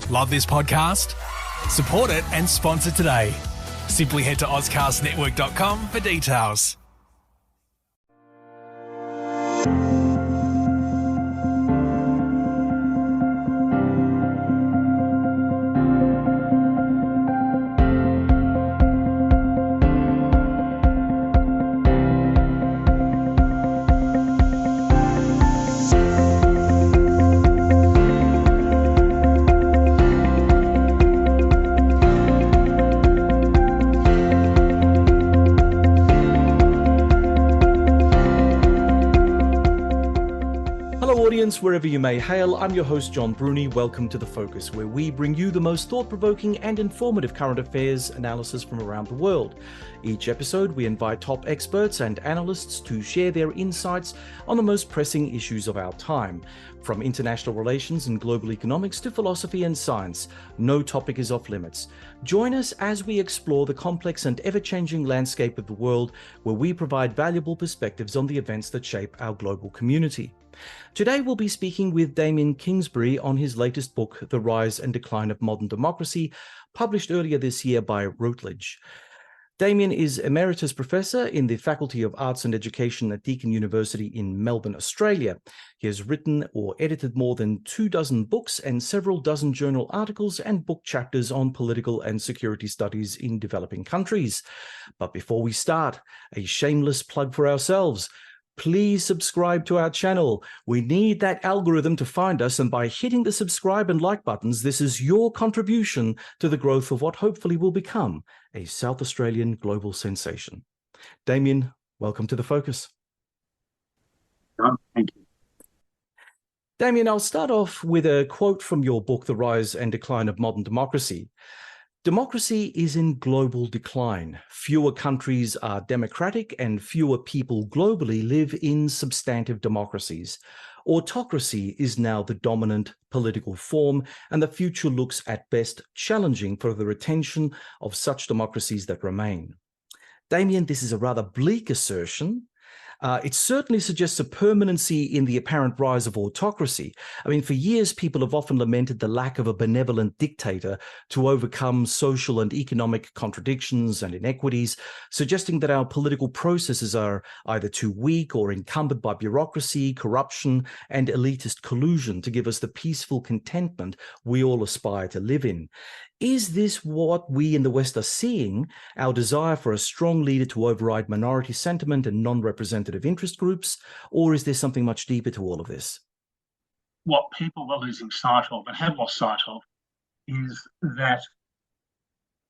Love this podcast? Support it and sponsor today. Simply head to ozcastnetwork.com for details. Wherever you may hail, I'm your host, John Bruni. Welcome to The Focus, where we bring you the most thought-provoking and informative current affairs analysis from around the world. Each episode, we invite top experts and analysts to share their insights on the most pressing issues of our time. From international relations and global economics to philosophy and science, no topic is off limits. Join us as we explore the complex and ever-changing landscape of the world, where we provide valuable perspectives on the events that shape our global community. Today we'll be speaking with Damien Kingsbury on his latest book, The Rise and Decline of Modern Democracy, published earlier this year by Routledge. Damien is Emeritus Professor in the Faculty of Arts and Education at Deakin University in Melbourne, Australia. He has written or edited more than 24 books and several dozen journal articles and book chapters on political and security studies in developing countries. But before we start, a shameless plug for ourselves. Please subscribe to our channel. We need that algorithm to find us, and by hitting the subscribe and like buttons, this is your contribution to the growth of what hopefully will become a South Australian global sensation. Damien, welcome to The Focus. Thank you. Damien, I'll start off with a quote from your book, The Rise and Decline of Modern Democracy. Democracy is in global decline. Fewer countries are democratic and fewer people globally live in substantive democracies. Autocracy is now the dominant political form, and the future looks at best challenging for the retention of such democracies that remain. Damien, this is a rather bleak assertion. It certainly suggests a permanency in the apparent rise of autocracy. I mean, for years, people have often lamented the lack of a benevolent dictator to overcome social and economic contradictions and inequities, suggesting that our political processes are either too weak or encumbered by bureaucracy, corruption, and elitist collusion to give us the peaceful contentment we all aspire to live in. Is this what we in the West are seeing, our desire for a strong leader to override minority sentiment and non-representative interest groups, or is there something much deeper to all of this? What people are losing sight of and have lost sight of is that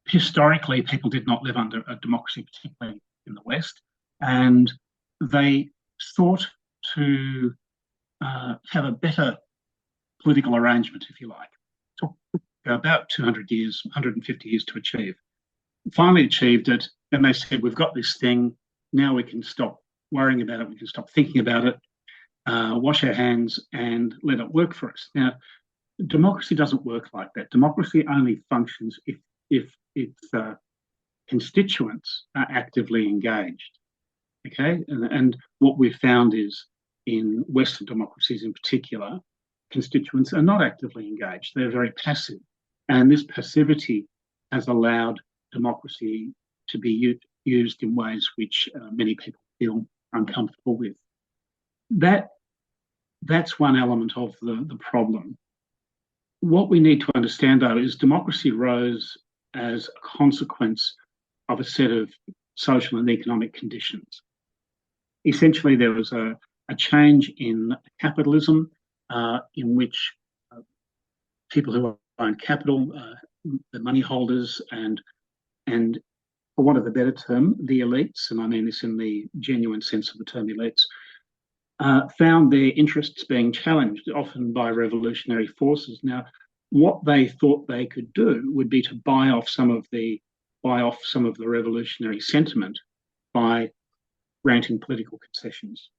historically people did not live under a democracy, particularly in the West, and they sought to have a better political arrangement, if you like. About 200 years, 150 years to achieve. Finally achieved it, and they said, we've got this thing, now we can stop worrying about it, we can stop thinking about it, wash our hands and let it work for us. Now, democracy doesn't work like that. Democracy only functions if its constituents are actively engaged, okay? And what we've found is in Western democracies in particular, constituents are not actively engaged. They're very passive. And this passivity has allowed democracy to be used in ways which many people feel uncomfortable with. That's one element of the problem. What we need to understand, though, is democracy rose as a consequence of a set of social and economic conditions. Essentially, there was a change in capitalism in which people who own capital, the money holders, and for want of a better term, the elites, and I mean this in the genuine sense of the term elites, found their interests being challenged, often by revolutionary forces. Now, what they thought they could do would be to buy off some of the revolutionary sentiment by granting political concessions.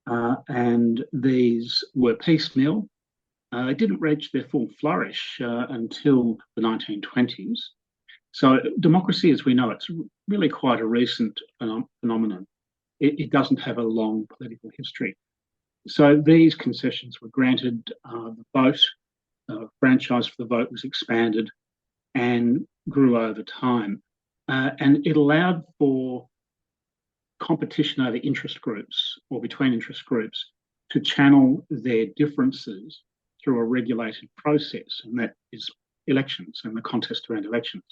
And these were piecemeal. They didn't reach their full flourish until the 1920s. So democracy, as we know, it's really quite a recent phenomenon. It doesn't have a long political history. So these concessions were granted. The vote franchise for the vote was expanded and grew over time. And it allowed for competition over interest groups or between interest groups to channel their differences through a regulated process, and that is elections and the contest around elections.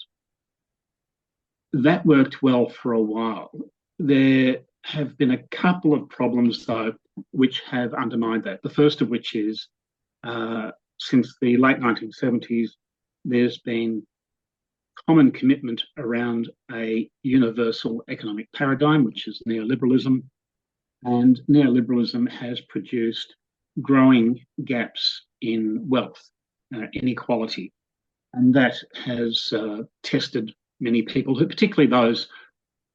That worked well for a while. There have been a couple of problems, though, which have undermined that. The first of which is since the late 1970s, there's been common commitment around a universal economic paradigm, which is neoliberalism. And neoliberalism has produced growing gaps in wealth, inequality. And that has tested many people, particularly those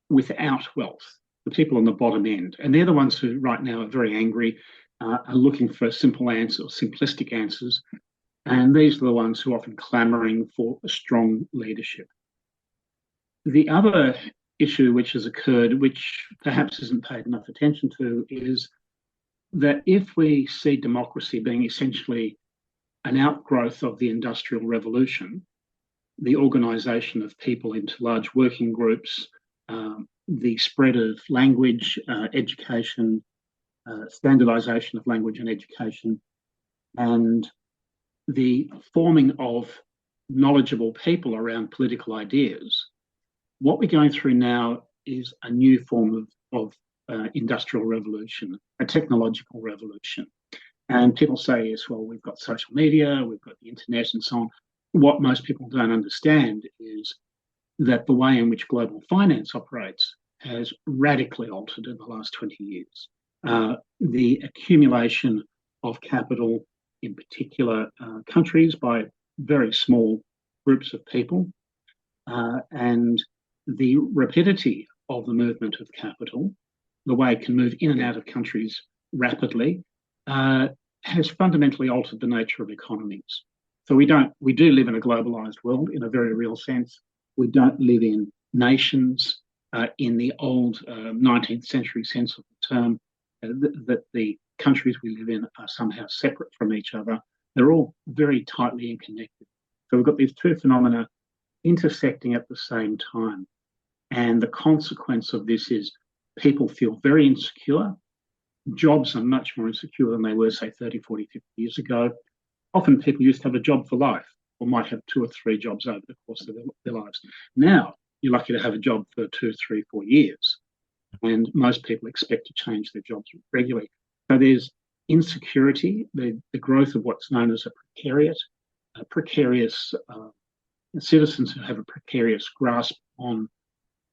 without wealth, the people on the bottom end. And they're the ones who right now are very angry, are looking for simple answers, simplistic answers. And these are the ones who are often clamouring for a strong leadership. The other issue which has occurred, which perhaps isn't paid enough attention to, is that if we see democracy being essentially an outgrowth of the Industrial Revolution, the organisation of people into large working groups, the spread of language, education, standardisation of language and education, and the forming of knowledgeable people around political ideas, what we're going through now is a new form of industrial revolution, a technological revolution. And people say, yes, well, we've got social media, we've got the internet and so on. What most people don't understand is that the way in which global finance operates has radically altered in the last 20 years. The accumulation of capital in particular countries by very small groups of people, and the rapidity of the movement of capital, the way it can move in and out of countries rapidly, has fundamentally altered the nature of economies. So we do live in a globalized world in a very real sense. We don't live in nations in the old 19th century sense of the term, that the countries we live in are somehow separate from each other. They're all very tightly interconnected. So we've got these two phenomena intersecting at the same time. And the consequence of this is people feel very insecure. Jobs are much more insecure than they were, say, 30, 40, 50 years ago. Often people used to have a job for life or might have 2 or 3 jobs over the course of their lives. Now, you're lucky to have a job for 2, 3, 4 years. And most people expect to change their jobs regularly. So there's insecurity, the growth of what's known as a precarious citizens who have a precarious grasp on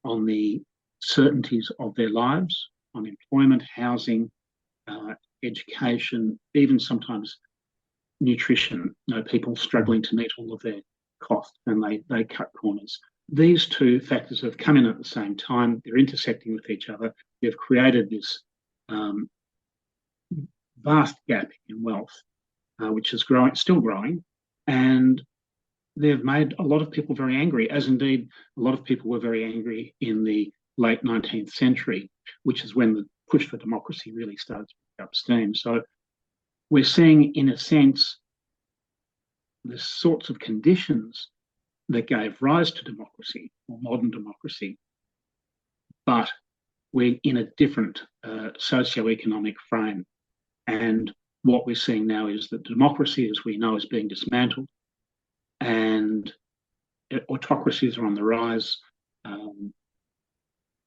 the certainties of their lives, on employment, housing, education, even sometimes nutrition. People struggling to meet all of their costs, and they cut corners. These two factors have come in at the same time. They're intersecting with each other. They've created this vast gap in wealth, which is still growing, and they've made a lot of people very angry, as indeed a lot of people were very angry in the late 19th century, which is when the push for democracy really started to pick up steam. So we're seeing, in a sense, the sorts of conditions that gave rise to democracy, or modern democracy, but we're in a different socio-economic frame. And what we're seeing now is that democracy, as we know, is being dismantled, and autocracies are on the rise.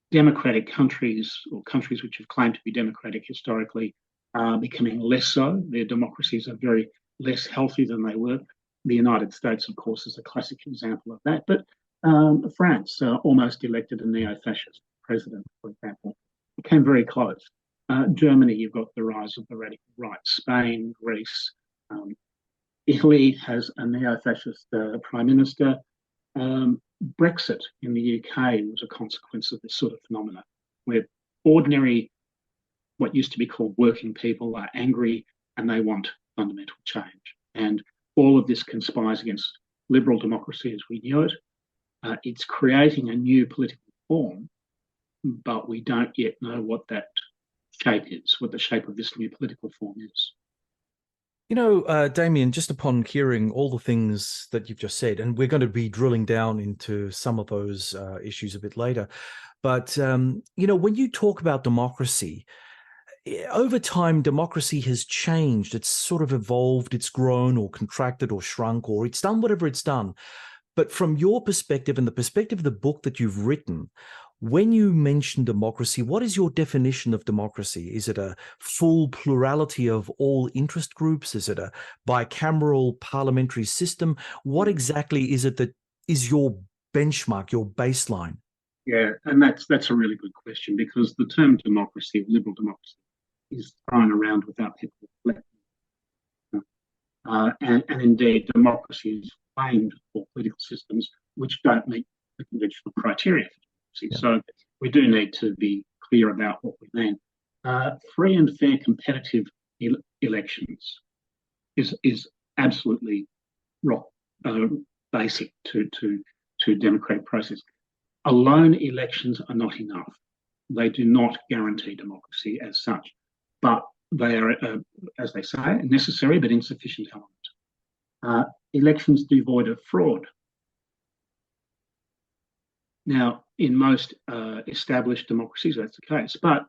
Democratic countries, or countries which have claimed to be democratic historically, are becoming less so. Their democracies are very less healthy than they were. The United States, of course, is a classic example of that. But France almost elected a neo-fascist president, for example. It came very close. Germany, you've got the rise of the radical right. Spain, Greece, Italy has a neo-fascist prime minister. Brexit in the UK was a consequence of this sort of phenomena, where ordinary, what used to be called working people, are angry and they want fundamental change. And all of this conspires against liberal democracy as we knew it. It's creating a new political form, but we don't yet know what that shape is, what the shape of this new political form is. Damien, just upon hearing all the things that you've just said, and we're going to be drilling down into some of those issues a bit later. But, when you talk about democracy, over time, democracy has changed. It's sort of evolved, it's grown or contracted or shrunk, or it's done whatever it's done. But from your perspective and the perspective of the book that you've written, when you mention democracy, what is your definition of democracy? Is it a full plurality of all interest groups? Is it a bicameral parliamentary system? What exactly is it that is your benchmark, your baseline? Yeah, and that's a really good question, because the term democracy, liberal democracy, is thrown around without people reflecting. And indeed, democracy is claimed for political systems which don't meet the conventional criteria for democracy. Yeah. So we do need to be clear about what we mean. Free and fair competitive elections is absolutely rock basic to democratic process. Alone elections are not enough. They do not guarantee democracy as such, but they are, as they say, a necessary but insufficient element. Elections devoid of fraud. Now, in most established democracies, that's the case, but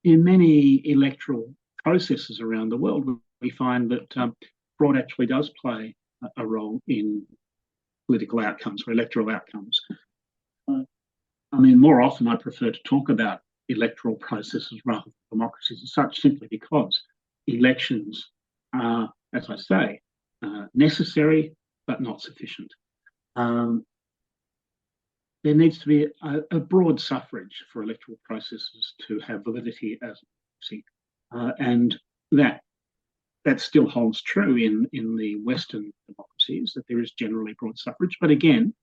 in many electoral processes around the world, we find that fraud actually does play a role in political outcomes or electoral outcomes. More often I prefer to talk about electoral processes rather than democracies as such, simply because elections are, as I say, necessary but not sufficient. There needs to be a broad suffrage for electoral processes to have validity as a democracy, and that still holds true in the Western democracies, that there is generally broad suffrage. But again,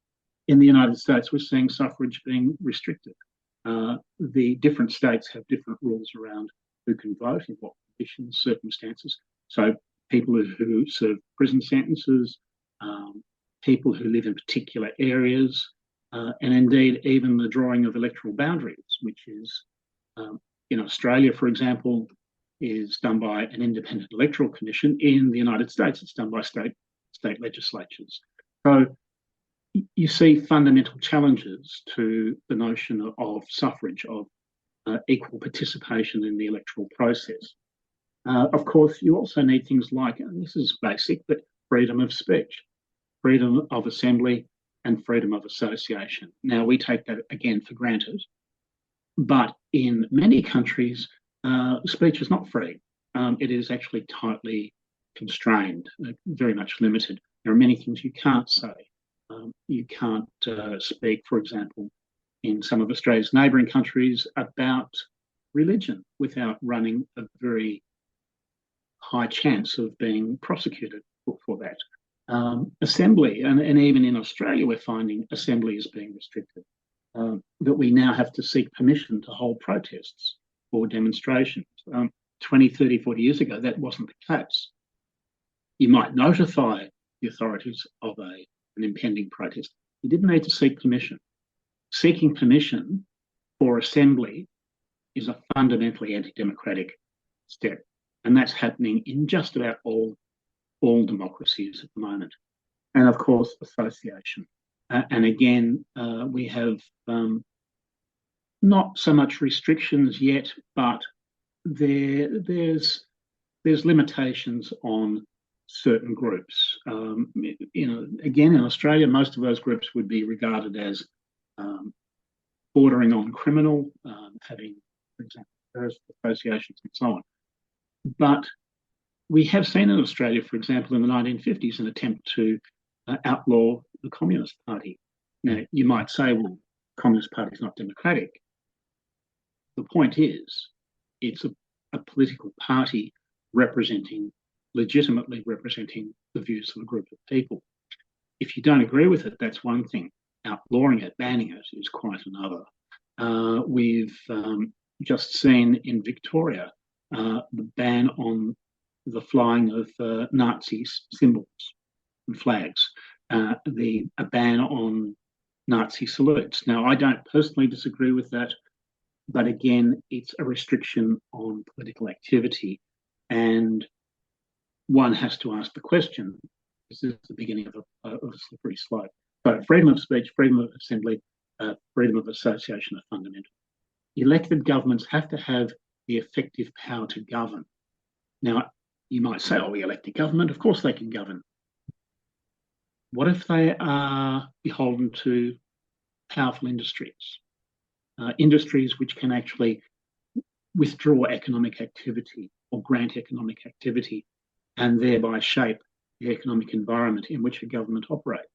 in the United States, we're seeing suffrage being restricted. The different states have different rules around who can vote, in what conditions, circumstances. So people who serve prison sentences, people who live in particular areas, and indeed even the drawing of electoral boundaries, which is, in Australia, for example, is done by an independent electoral commission. In the United States, it's done by state legislatures. So you see fundamental challenges to the notion of suffrage, of equal participation in the electoral process. Of course, you also need things like, and this is basic, but freedom of speech, freedom of assembly, and freedom of association. Now, we take that again for granted, but in many countries, speech is not free. It is actually tightly constrained, very much limited. There are many things you can't say. You can't speak, for example, in some of Australia's neighbouring countries about religion without running a very high chance of being prosecuted for that. Assembly, and even in Australia, we're finding assembly is being restricted, that we now have to seek permission to hold protests or demonstrations. 20, 30, 40 years ago, that wasn't the case. You might notify the authorities of an impending protest. You didn't need to seek permission. Seeking permission for assembly is a fundamentally anti-democratic step, and that's happening in just about all democracies at the moment. And of course, association. And again, we have not so much restrictions yet, but there's limitations on certain groups. Again, in Australia, most of those groups would be regarded as bordering on criminal, having, for example, terrorist associations and so on. But we have seen in Australia, for example, in the 1950s, an attempt to outlaw the Communist Party. Now, you might say, well, the Communist Party is not democratic. The point is, it's a political party legitimately representing the views of a group of people. If you don't agree with it, that's one thing. Outlawing it, banning it, is quite another. We've just seen in Victoria the ban on the flying of Nazi symbols and flags, a ban on Nazi salutes. Now, I don't personally disagree with that, but again, it's a restriction on political activity. And one has to ask the question, this is the beginning of a slippery slope. So freedom of speech, freedom of assembly, freedom of association are fundamental. Elected governments have to have the effective power to govern. Now, you might say, oh, we elected government, of course they can govern. What if they are beholden to powerful industries? Industries which can actually withdraw economic activity or grant economic activity and thereby shape the economic environment in which a government operates.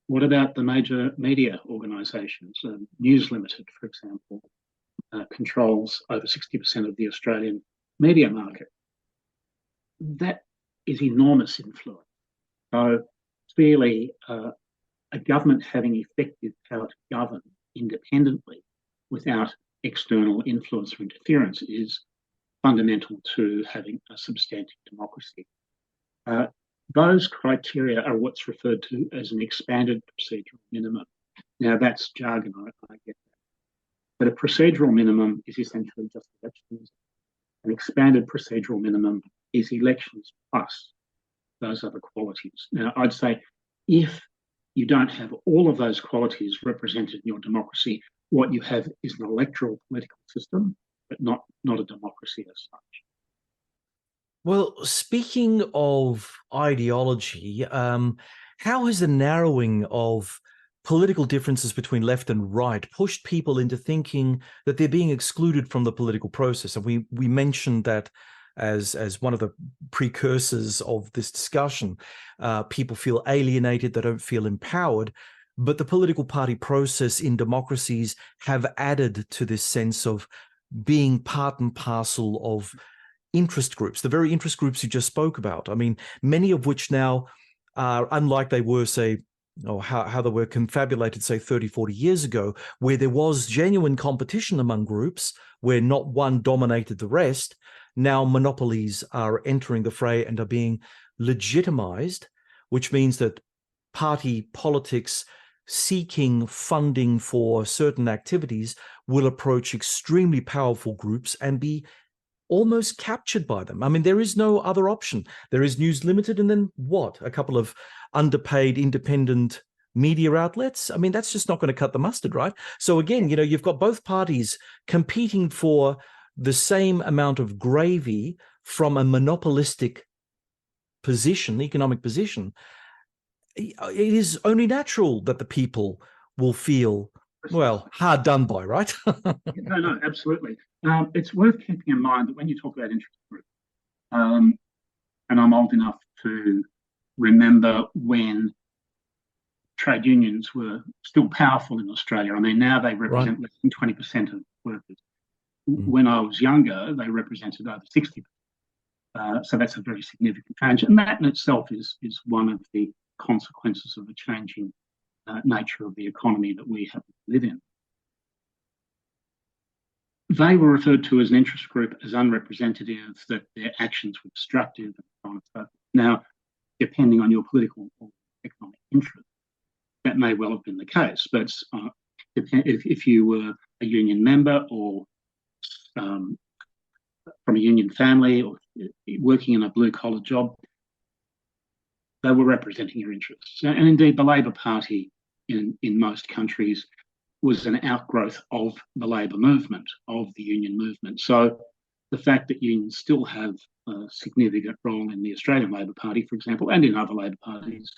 What about the major media organisations? News Limited, for example, controls over 60% of the Australian media market. That is enormous influence. So clearly, a government having effective power to govern independently without external influence or interference is fundamental to having a substantive democracy. Those criteria are what's referred to as an expanded procedural minimum. Now, that's jargon, I get that. But a procedural minimum is essentially just elections. An expanded procedural minimum is elections plus those other qualities. Now, I'd say if you don't have all of those qualities represented in your democracy, what you have is an electoral political system, but not a democracy as such. Well, speaking of ideology, how has the narrowing of political differences between left and right pushed people into thinking that they're being excluded from the political process? And we mentioned that as one of the precursors of this discussion. People feel alienated, they don't feel empowered, but the political party process in democracies have added to this sense of being part and parcel of interest groups, the very interest groups you just spoke about. I mean, many of which now are unlike they were, say, or how they were confabulated, say, 30, 40 years ago, where there was genuine competition among groups, where not one dominated the rest. Now monopolies are entering the fray and are being legitimized, which means that party politics seeking funding for certain activities will approach extremely powerful groups and be almost captured by them. I mean, there is no other option. There is News Limited and then what? A couple of underpaid independent media outlets? I mean, that's just not going to cut the mustard, right? So again, you know, you've got both parties competing for the same amount of gravy from a monopolistic position, economic position. It is only natural that the people will feel, well, hard done by, right? No, absolutely. It's worth keeping in mind that when you talk about interest groups, and I'm old enough to remember when trade unions were still powerful in Australia. I mean, now they represent less than 20% of workers. When I was younger, they represented over 60%. So that's a very significant change. And that in itself is one of the consequences of the changing nature of the economy that we happen to live in. They were referred to as an interest group as unrepresentative, that their actions were destructive, and so on and so forth. Now, depending on your political or economic interest, that may well have been the case. But if you were a union member or from a union family or working in a blue-collar job, they were representing your interests. And indeed, the Labor Party in most countries was an outgrowth of the labour movement, of the union movement. So the fact that unions still have a significant role in the Australian Labor Party, for example, and in other Labor parties,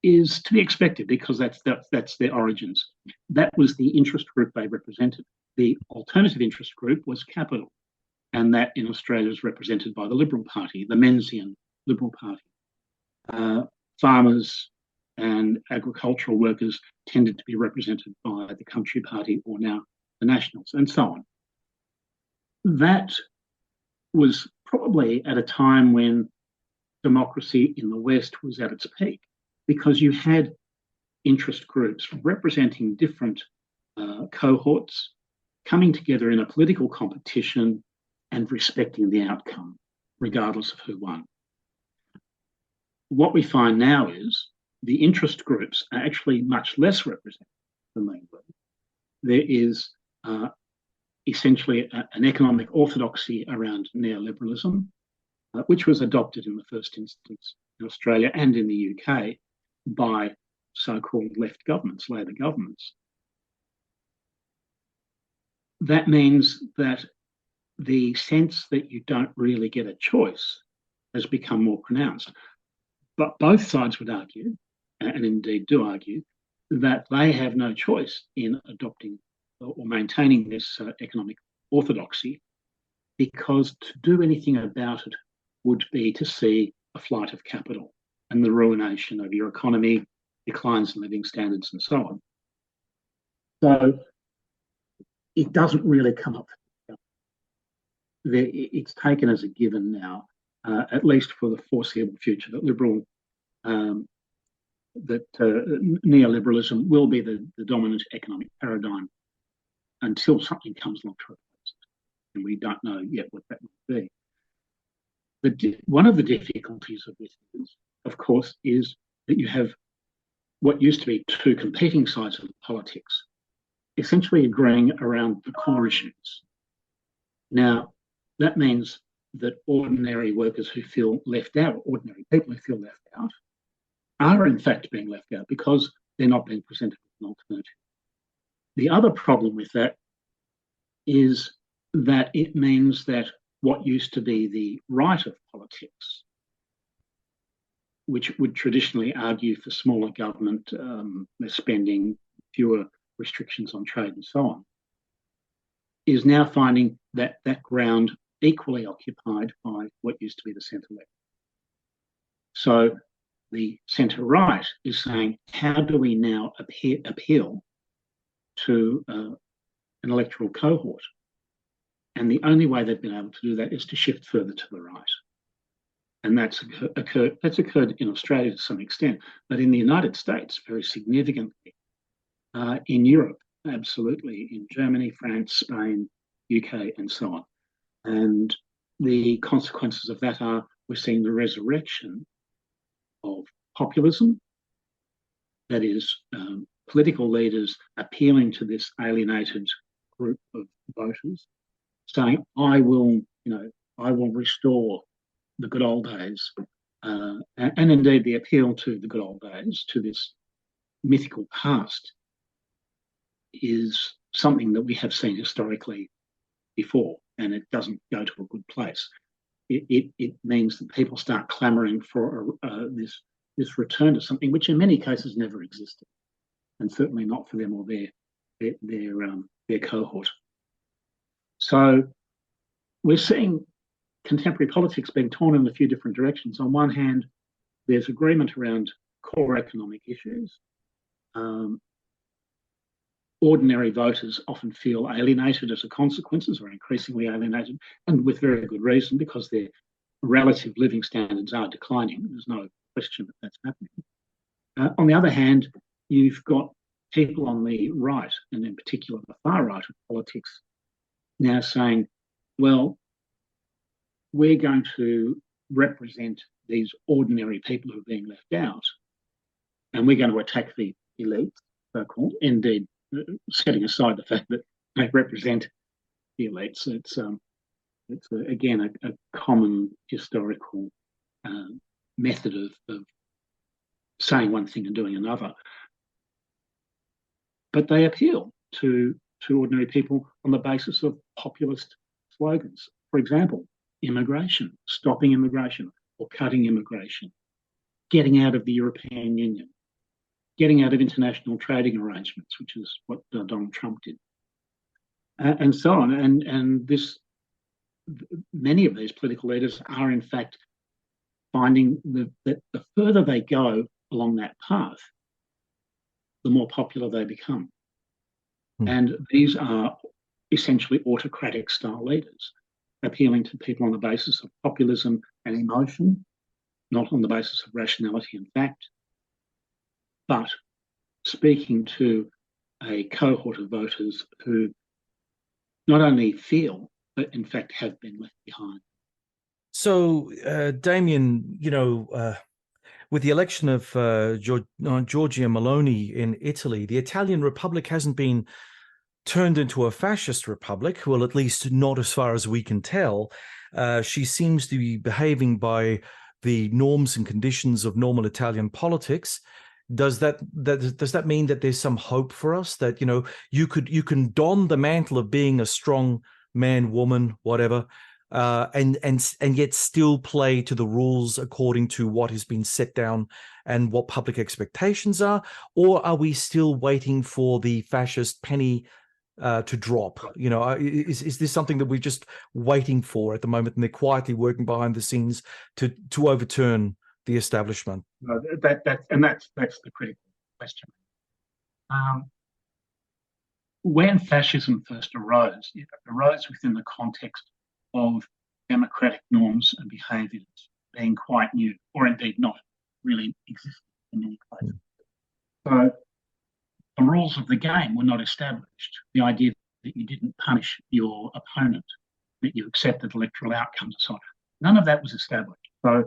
is to be expected because that's their origins. That was the interest group they represented. The alternative interest group was capital, and that in Australia is represented by the Liberal Party, the Menzian Liberal Party. Farmers and agricultural workers tended to be represented by the Country Party, or now the Nationals, and so on. That was probably at a time when democracy in the West was at its peak, because you had interest groups representing different cohorts coming together in a political competition and respecting the outcome, regardless of who won. What we find now is the interest groups are actually much less represented than they were. There is essentially an economic orthodoxy around neoliberalism, which was adopted in the first instance in Australia and in the UK by so-called left governments, Labor governments. That means that the sense that you don't really get a choice has become more pronounced. But both sides would argue, and indeed do argue, that they have no choice in adopting or maintaining this economic orthodoxy, because to do anything about it would be to see a flight of capital and the ruination of your economy, declines in living standards, and so on. So it doesn't really come up. It's taken as a given now, at least for the foreseeable future, that neoliberalism will be the dominant economic paradigm until something comes along to replace it. And we don't know yet what that will be. One of the difficulties of this, of course, is that you have what used to be two competing sides of politics essentially agreeing around the core issues. Now, that means that ordinary workers who feel left out, ordinary people who feel left out, are in fact being left out because they're not being presented with an alternative. The other problem with that is that it means that what used to be the right of politics, which would traditionally argue for smaller government, less spending, fewer restrictions on trade and so on, is now finding that ground equally occupied by what used to be the centre-left. So the centre-right is saying, how do we now appeal to an electoral cohort? And the only way they've been able to do that is to shift further to the right. And that's occurred in Australia to some extent, but in the United States, very significantly. In Europe, absolutely. In Germany, France, Spain, UK, and so on. And the consequences of that are we're seeing the resurrection of populism, that is, political leaders appealing to this alienated group of voters, saying, I will restore the good old days, and indeed the appeal to the good old days, to this mythical past, is something that we have seen historically before, and it doesn't go to a good place. It means that people start clamouring for this return to something which in many cases never existed, and certainly not for them or their cohort. So we're seeing contemporary politics being torn in a few different directions. On one hand, there's agreement around core economic issues. Ordinary voters often feel alienated as a consequence, or increasingly alienated, and with very good reason, because their relative living standards are declining. There's no question that that's happening. On the other hand, you've got people on the right, and in particular the far right of politics, now saying, well, we're going to represent these ordinary people who are being left out, and we're going to attack the elites, so-called. Indeed, setting aside the fact that they represent the elites, it's again a common historical method of saying one thing and doing another. But they appeal to ordinary people on the basis of populist slogans. For example, immigration, stopping immigration or cutting immigration, getting out of the European Union, getting out of international trading arrangements, which is what Donald Trump did, and so on. And many of these political leaders are in fact finding that the further they go along that path, the more popular they become. And these are essentially autocratic style leaders, appealing to people on the basis of populism and emotion, not on the basis of rationality and fact, but speaking to a cohort of voters who not only feel, but in fact have been left behind. So, Damien, with the election of Giorgia Meloni in Italy, the Italian Republic hasn't been turned into a fascist republic, well, at least not as far as we can tell. She seems to be behaving by the norms and conditions of normal Italian politics. Does that mean that there's some hope for us, that you can don the mantle of being a strong man, woman, whatever, and yet still play to the rules according to what has been set down and what public expectations are? Or are we still waiting for the fascist penny to drop? Is this something that we're just waiting for at the moment, and they're quietly working behind the scenes to overturn the establishment? No, that's the critical question. When fascism first arose, it arose within the context of democratic norms and behaviours being quite new, or indeed not really existing in many places. So the rules of the game were not established. The idea that you didn't punish your opponent, that you accepted electoral outcomes and so on, none of that was established. So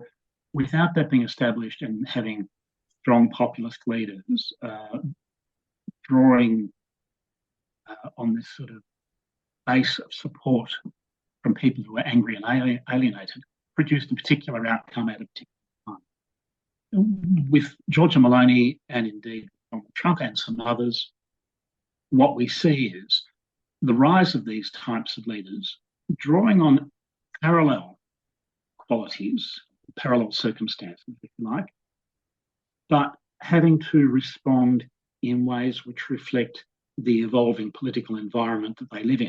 without that being established and having strong populist leaders drawing on this sort of base of support from people who were angry and alienated, produced a particular outcome at a particular time. With Giorgia Meloni and indeed Donald Trump and some others, what we see is the rise of these types of leaders drawing on parallel qualities, parallel circumstances, if you like, but having to respond in ways which reflect the evolving political environment that they live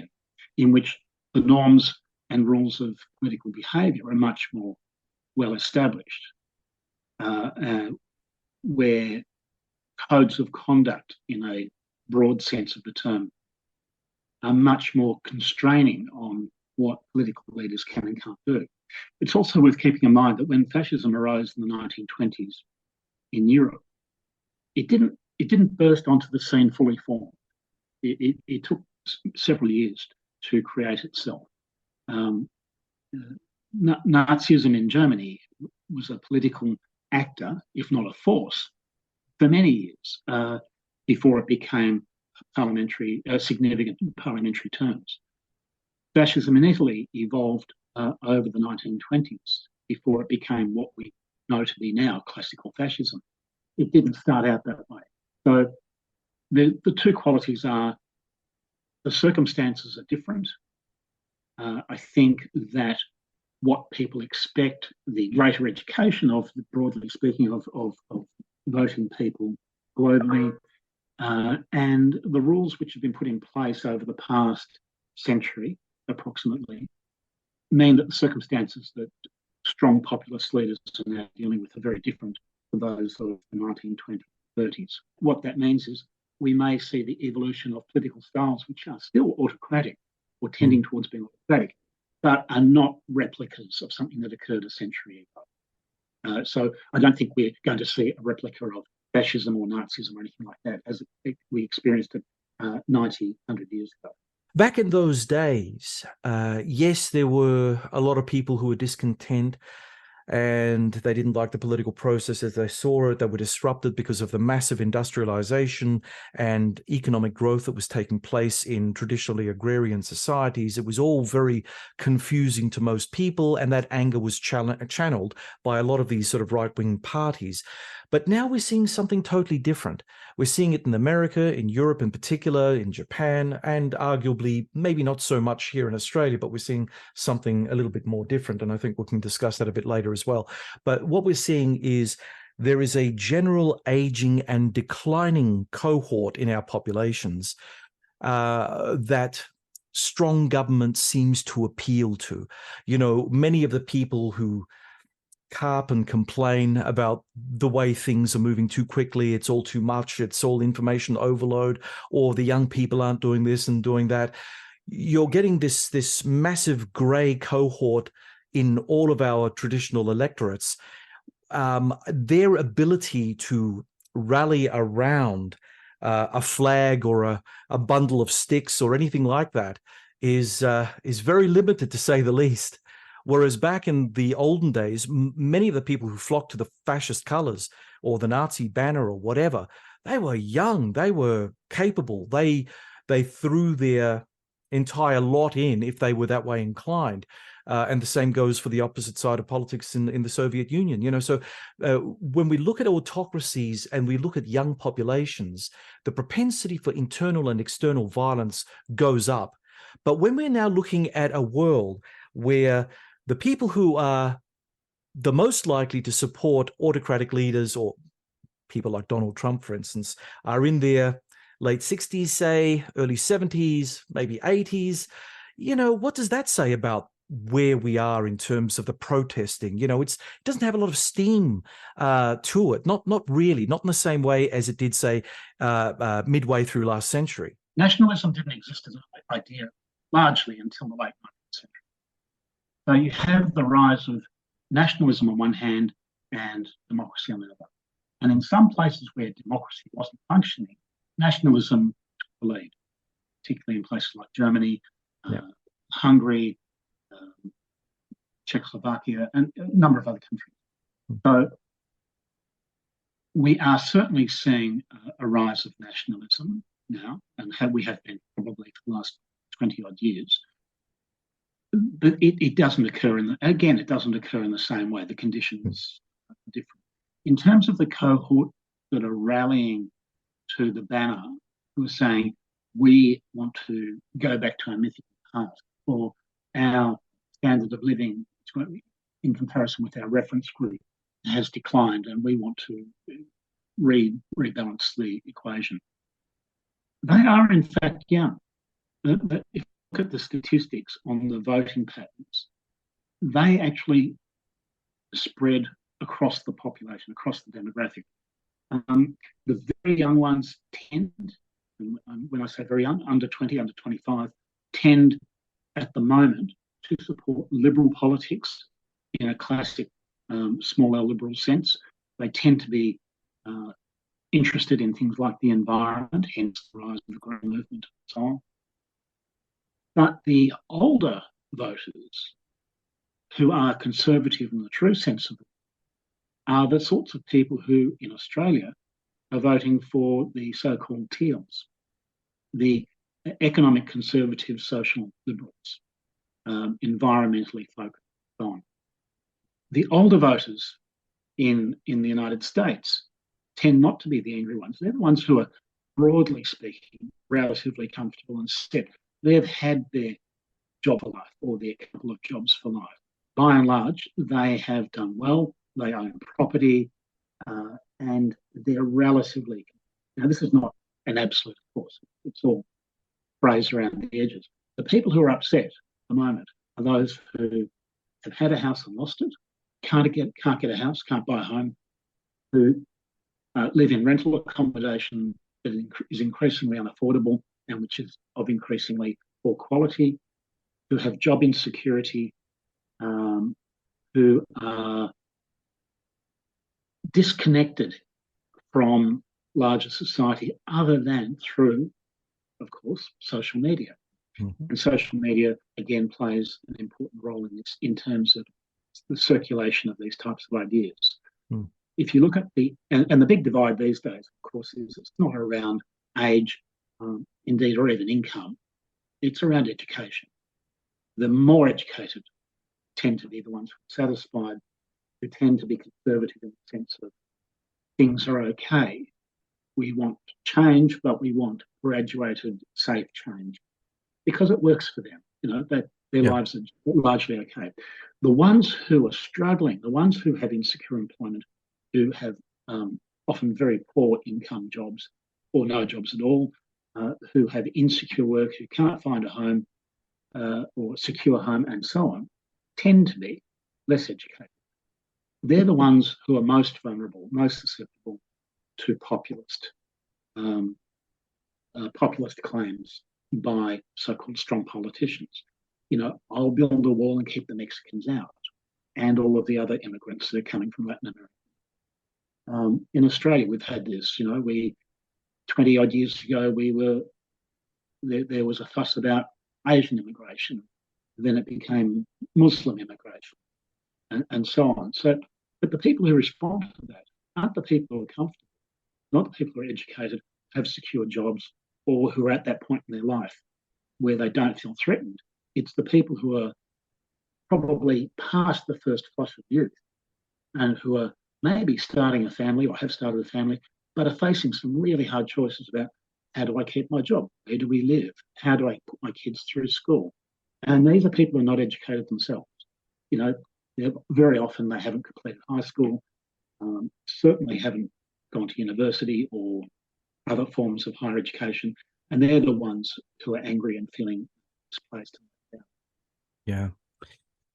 in which the norms and rules of political behaviour are much more well established, where codes of conduct in a broad sense of the term are much more constraining on what political leaders can and can't do. It's also worth keeping in mind that when fascism arose in the 1920s in Europe, it didn't burst onto the scene fully formed. It took several years to create itself. Nazism in Germany was a political actor, if not a force, for many years before it became significant parliamentary terms. Fascism in Italy evolved over the 1920s before it became what we know to be now classical fascism. It didn't start out that way. So the two qualities are the circumstances are different. I think that what people expect, the greater education of, broadly speaking, of voting people globally, and the rules which have been put in place over the past century, approximately, mean that the circumstances that strong populist leaders are now dealing with are very different to those of the 1920s, 30s. What that means is we may see the evolution of political styles which are still autocratic or tending towards being autocratic, but are not replicas of something that occurred a century ago. So I don't think we're going to see a replica of fascism or Nazism or anything like that as we experienced it 90, 100 years ago. Back in those days, yes, there were a lot of people who were discontent and they didn't like the political process as they saw it. They were disrupted because of the massive industrialization and economic growth that was taking place in traditionally agrarian societies. It was all very confusing to most people, and that anger was channeled by a lot of these sort of right-wing parties. But now we're seeing something totally different. We're seeing it in America, in Europe in particular, in Japan, and arguably maybe not so much here in Australia, but we're seeing something a little bit more different. And I think we can discuss that a bit later as well. But what we're seeing is there is a general aging and declining cohort in our populations that strong government seems to appeal to. You know, many of the people who carp and complain about the way things are moving too quickly, it's all too much, it's all information overload, or the young people aren't doing this and doing that. You're getting this massive grey cohort in all of our traditional electorates. Their ability to rally around a flag or a bundle of sticks or anything like that is very limited, to say the least. Whereas back in the olden days, many of the people who flocked to the fascist colors or the Nazi banner or whatever, they were young, they were capable, they threw their entire lot in if they were that way inclined. And the same goes for the opposite side of politics in the Soviet Union. So when we look at autocracies and we look at young populations, the propensity for internal and external violence goes up. But when we're now looking at a world where the people who are the most likely to support autocratic leaders, or people like Donald Trump, for instance, are in their late 60s, say, early 70s, maybe 80s, what does that say about where we are in terms of the protesting? It doesn't have a lot of steam to it, not really, not in the same way as it did, say, midway through last century. Nationalism didn't exist as an idea largely until the late 19th century. So you have the rise of nationalism on one hand and democracy on the other. And in some places where democracy wasn't functioning, nationalism took the lead, particularly in places like Germany, Hungary, Czechoslovakia, and a number of other countries. So we are certainly seeing a rise of nationalism now, and we have been probably for the last 20 odd years. But it doesn't occur it doesn't occur in the same way. The conditions are different. In terms of the cohort that are rallying to the banner, who are saying, we want to go back to our mythical past, or our standard of living in comparison with our reference group has declined and we want to rebalance the equation. They are in fact young. If you look at the statistics on the voting patterns, they actually spread across the population, across the demographic. The very young ones tend, and when I say very young, under 20, under 25, tend at the moment to support liberal politics in a classic small L liberal sense. They tend to be interested in things like the environment, hence the rise of the Green Movement and so on. But the older voters, who are conservative in the true sense of it, are the sorts of people who, in Australia, are voting for the so-called teals, the economic conservative social liberals, environmentally focused, so on. The older voters in the United States tend not to be the angry ones. They're the ones who are, broadly speaking, relatively comfortable and set. They've had their job for life or their couple of jobs for life. By and large, they have done well. They own property, and they're relatively. Now, this is not an absolute, of course. It's all phrased around the edges. The people who are upset at the moment are those who have had a house and lost it, can't get a house, can't buy a home, who live in rental accommodation that is increasingly unaffordable and which is of increasingly poor quality, who have job insecurity, who are disconnected from larger society other than through, of course, social media. Mm-hmm. And social media, again, plays an important role in this in terms of the circulation of these types of ideas. Mm. If you look at the big divide these days, of course, is it's not around age, indeed, or even income. It's around education. The more educated tend to be the ones who are satisfied, who tend to be conservative in the sense of things are okay. We want change, but we want graduated, safe change because it works for them. You know, that their lives are largely okay. The ones who are struggling, the ones who have insecure employment, who have often very poor income jobs or no jobs at all, who have insecure work, who can't find a home or secure home and so on, tend to be less educated. They're the ones who are most vulnerable, most susceptible to populist claims by so-called strong politicians. You know, I'll build a wall and keep the Mexicans out, and all of the other immigrants that are coming from Latin America. In Australia, we've had this. You know, 20 odd years ago, there was a fuss about Asian immigration. Then it became Muslim immigration, and so on. So, but the people who respond to that aren't the people who are comfortable, not the people who are educated, have secure jobs, or who are at that point in their life where they don't feel threatened. It's the people who are probably past the first flush of youth and who are maybe starting a family or have started a family, but are facing some really hard choices about how do I keep my job? Where do we live? How do I put my kids through school? And these are people who are not educated themselves. You know, very often they haven't completed high school, certainly haven't gone to university or other forms of higher education, and they're the ones who are angry and feeling displaced. Yeah.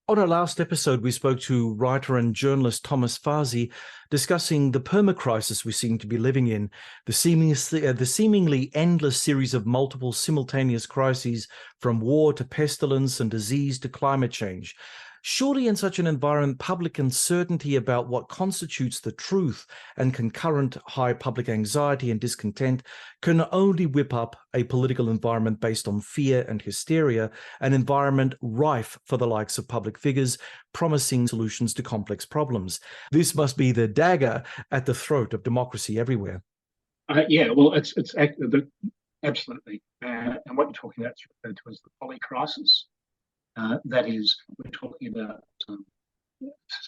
On our last episode, we spoke to writer and journalist Thomas Fazi discussing the permacrisis we seem to be living in, the seemingly endless series of multiple simultaneous crises, from war to pestilence and disease to climate change. Surely in such an environment, public uncertainty about what constitutes the truth and concurrent high public anxiety and discontent can only whip up a political environment based on fear and hysteria, an environment rife for the likes of public figures promising solutions to complex problems. This must be the dagger at the throat of democracy everywhere. Yeah, well, it's absolutely. And what you're talking about is referred to as the polycrisis. That is, we're talking about,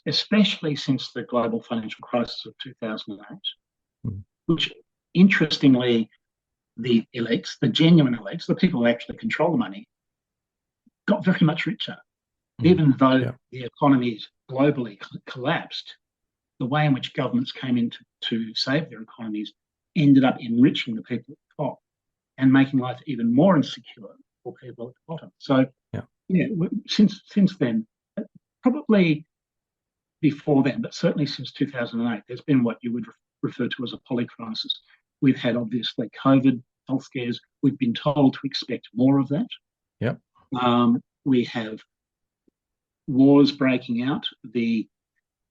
especially since the global financial crisis of 2008, which, interestingly, the elites, the genuine elites, the people who actually control the money, got very much richer. Even though the economies globally collapsed, the way in which governments came in to save their economies ended up enriching the people at the top and making life even more insecure for people at the bottom. So, since then, probably before then, but certainly since 2008, there's been what you would refer to as a polycrisis. We've had, obviously, COVID, health scares. We've been told to expect more of that. Yep. We have wars breaking out. The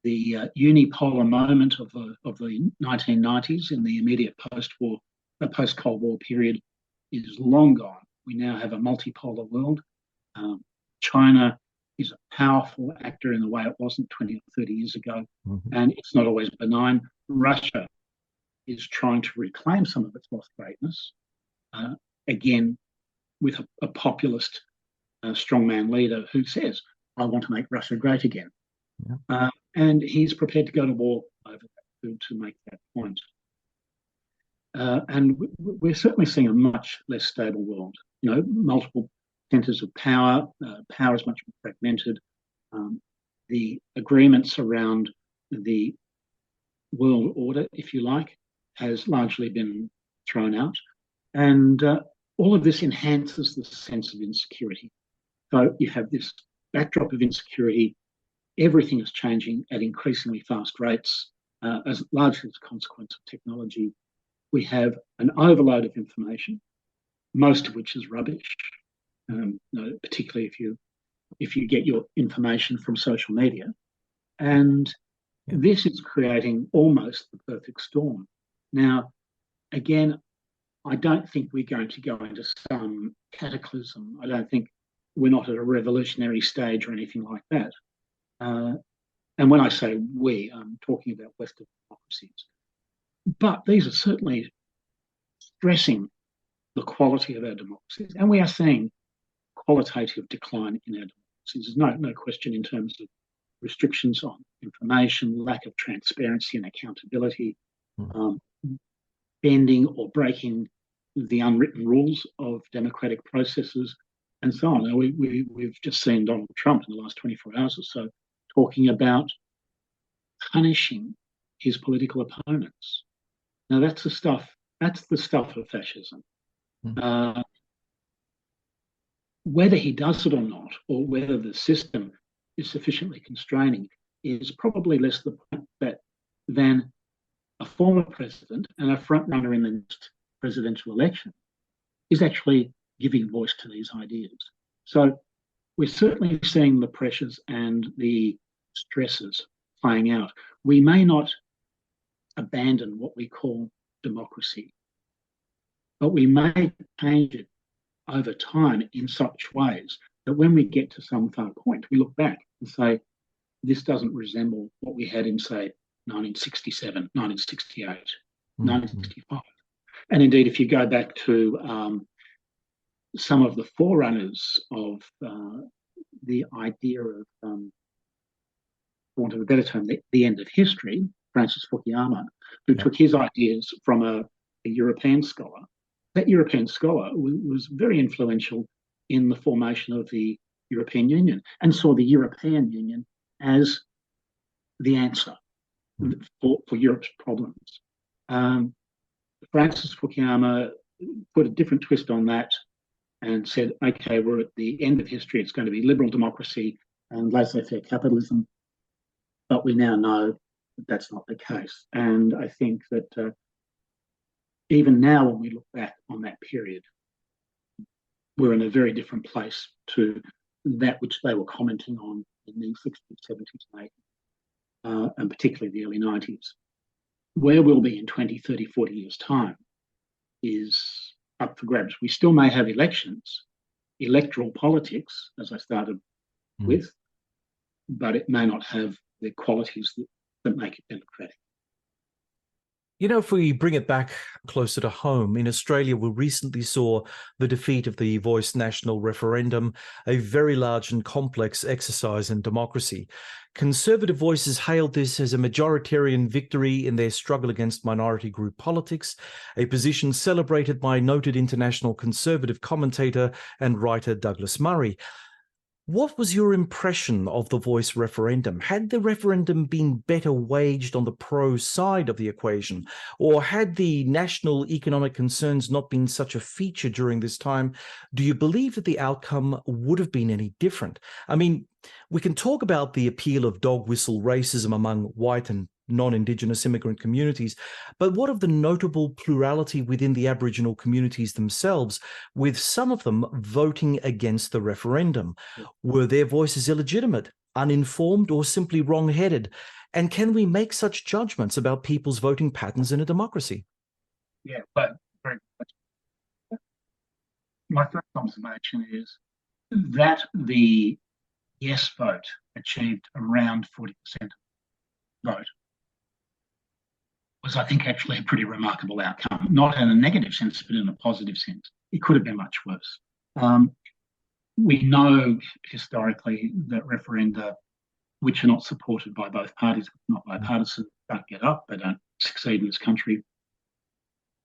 unipolar moment of the 1990s in the immediate post-Cold War period is long gone. We now have a multipolar world. China is a powerful actor in the way it wasn't 20 or 30 years ago, and it's not always benign. Russia is trying to reclaim some of its lost greatness, again, with a populist strongman leader who says, I want to make Russia great again. And he's prepared to go to war over that to make that point. And we're certainly seeing a much less stable world. You know, multiple centres of power. Power is much more fragmented. The agreements around the world order, if you like, has largely been thrown out. And all of this enhances the sense of insecurity. So you have this backdrop of insecurity. Everything is changing at increasingly fast rates, as largely as a consequence of technology. We have an overload of information, most of which is rubbish, particularly if you get your information from social media. And this is creating almost the perfect storm. Now, again, I don't think we're going to go into some cataclysm. I don't think we're not at a revolutionary stage or anything like that. And when I say we, I'm talking about Western democracies. But these are certainly stressing the quality of our democracies. And we are seeing qualitative decline in our democracies. There's no question in terms of restrictions on information, lack of transparency and accountability, bending or breaking the unwritten rules of democratic processes, and so on. Now, we've just seen Donald Trump in the last 24 hours or so talking about punishing his political opponents. Now, that's the stuff of fascism. Whether he does it or not, or whether the system is sufficiently constraining, is probably less the point than a former president and a front runner in the next presidential election is actually giving voice to these ideas. So we're certainly seeing the pressures and the stresses playing out. We may not abandon what we call democracy, but we may change it over time in such ways that when we get to some far point, we look back and say, this doesn't resemble what we had in, say, 1967, 1968, 1965. And indeed, if you go back to some of the forerunners of the idea of, for want of a better term, the end of history, Francis Fukuyama, who took his ideas from a European scholar. That European scholar was very influential in the formation of the European Union and saw the European Union as the answer for Europe's problems. Francis Fukuyama put a different twist on that and said, okay, we're at the end of history. It's going to be liberal democracy and laissez-faire capitalism. But we now know that that's not the case. And I think that even now, when we look back on that period, we're in a very different place to that which they were commenting on in the 60s, 70s, and 80s, and particularly the early 90s. Where we'll be in 20, 30, 40 years' time is up for grabs. We still may have elections, electoral politics, as I started with, but it may not have the qualities that make it democratic. You know, if we bring it back closer to home, in Australia, we recently saw the defeat of the Voice national referendum, a very large and complex exercise in democracy. Conservative voices hailed this as a majoritarian victory in their struggle against minority group politics, a position celebrated by noted international conservative commentator and writer Douglas Murray. What was your impression of the Voice referendum? Had the referendum been better waged on the pro side of the equation, or had the national economic concerns not been such a feature during this time, do you believe that the outcome would have been any different? I mean, we can talk about the appeal of dog whistle racism among white and non-Indigenous immigrant communities, but what of the notable plurality within the Aboriginal communities themselves, with some of them voting against the referendum? Were their voices illegitimate, uninformed, or simply wrong-headed? And can we make such judgments about people's voting patterns in a democracy? Yeah, but very much. My first observation is that the yes vote achieved around 40% vote was, I think, actually a pretty remarkable outcome, not in a negative sense, but in a positive sense. It could have been much worse. We know historically that referenda, which are not supported by both parties, not bipartisan, don't get up, they don't succeed in this country.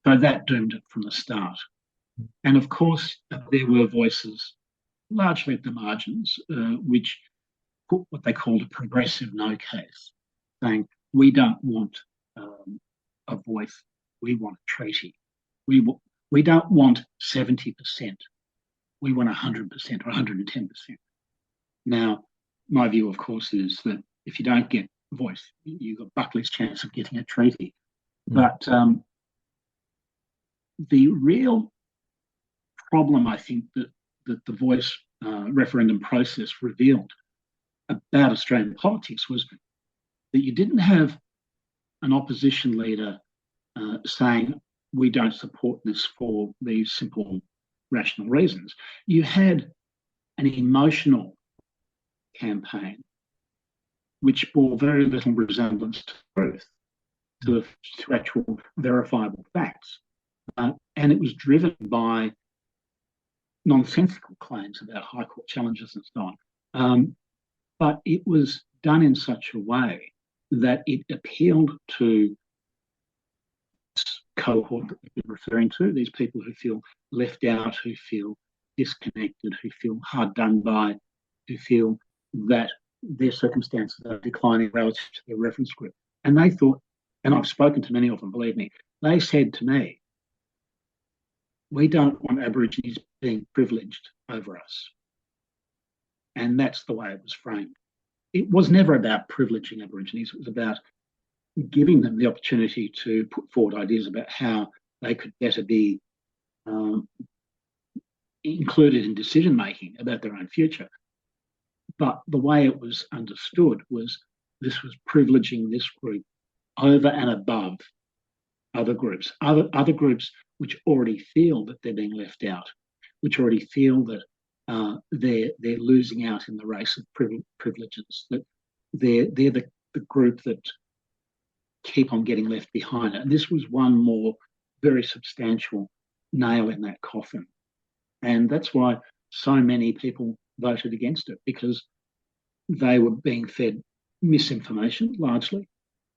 So that doomed it from the start. And of course, there were voices, largely at the margins, which put what they called a progressive no case, saying, we don't want a voice, we want a treaty. We don't want 70%, we want 100% or 110%. Now, my view, of course, is that if you don't get a voice, you've got Buckley's chance of getting a treaty. But the real problem, I think, that the Voice referendum process revealed about Australian politics was that you didn't have an opposition leader saying, we don't support this for these simple rational reasons. You had an emotional campaign which bore very little resemblance to truth, to actual verifiable facts. And it was driven by nonsensical claims about High Court challenges and so on. But it was done in such a way that it appealed to this cohort that we've been referring to, these people who feel left out, who feel disconnected, who feel hard done by, who feel that their circumstances are declining relative to their reference group. And they thought, and I've spoken to many of them, believe me, they said to me, we don't want Aborigines being privileged over us. And that's the way it was framed. It was never about privileging Aborigines. It was about giving them the opportunity to put forward ideas about how they could better be included in decision-making about their own future. But the way it was understood was this was privileging this group over and above other groups which already feel that they're being left out, which already feel that they're losing out in the race of privileges, that they're the group that keep on getting left behind. And this was one more very substantial nail in that coffin. And that's why so many people voted against it because they were being fed misinformation largely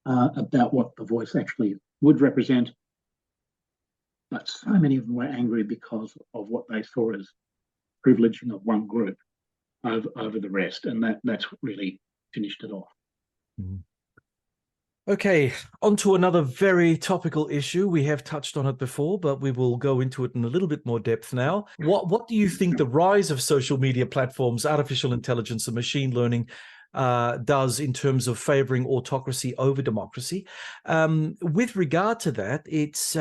about what the voice actually would represent. But so many of them were angry because of what they saw as privileging of one group over the rest. And that's what really finished it off. Okay, on to another very topical issue. We have touched on it before, but we will go into it in a little bit more depth now. What do you think the rise of social media platforms, artificial intelligence, and machine learning does in terms of favoring autocracy over democracy? With regard to that, it's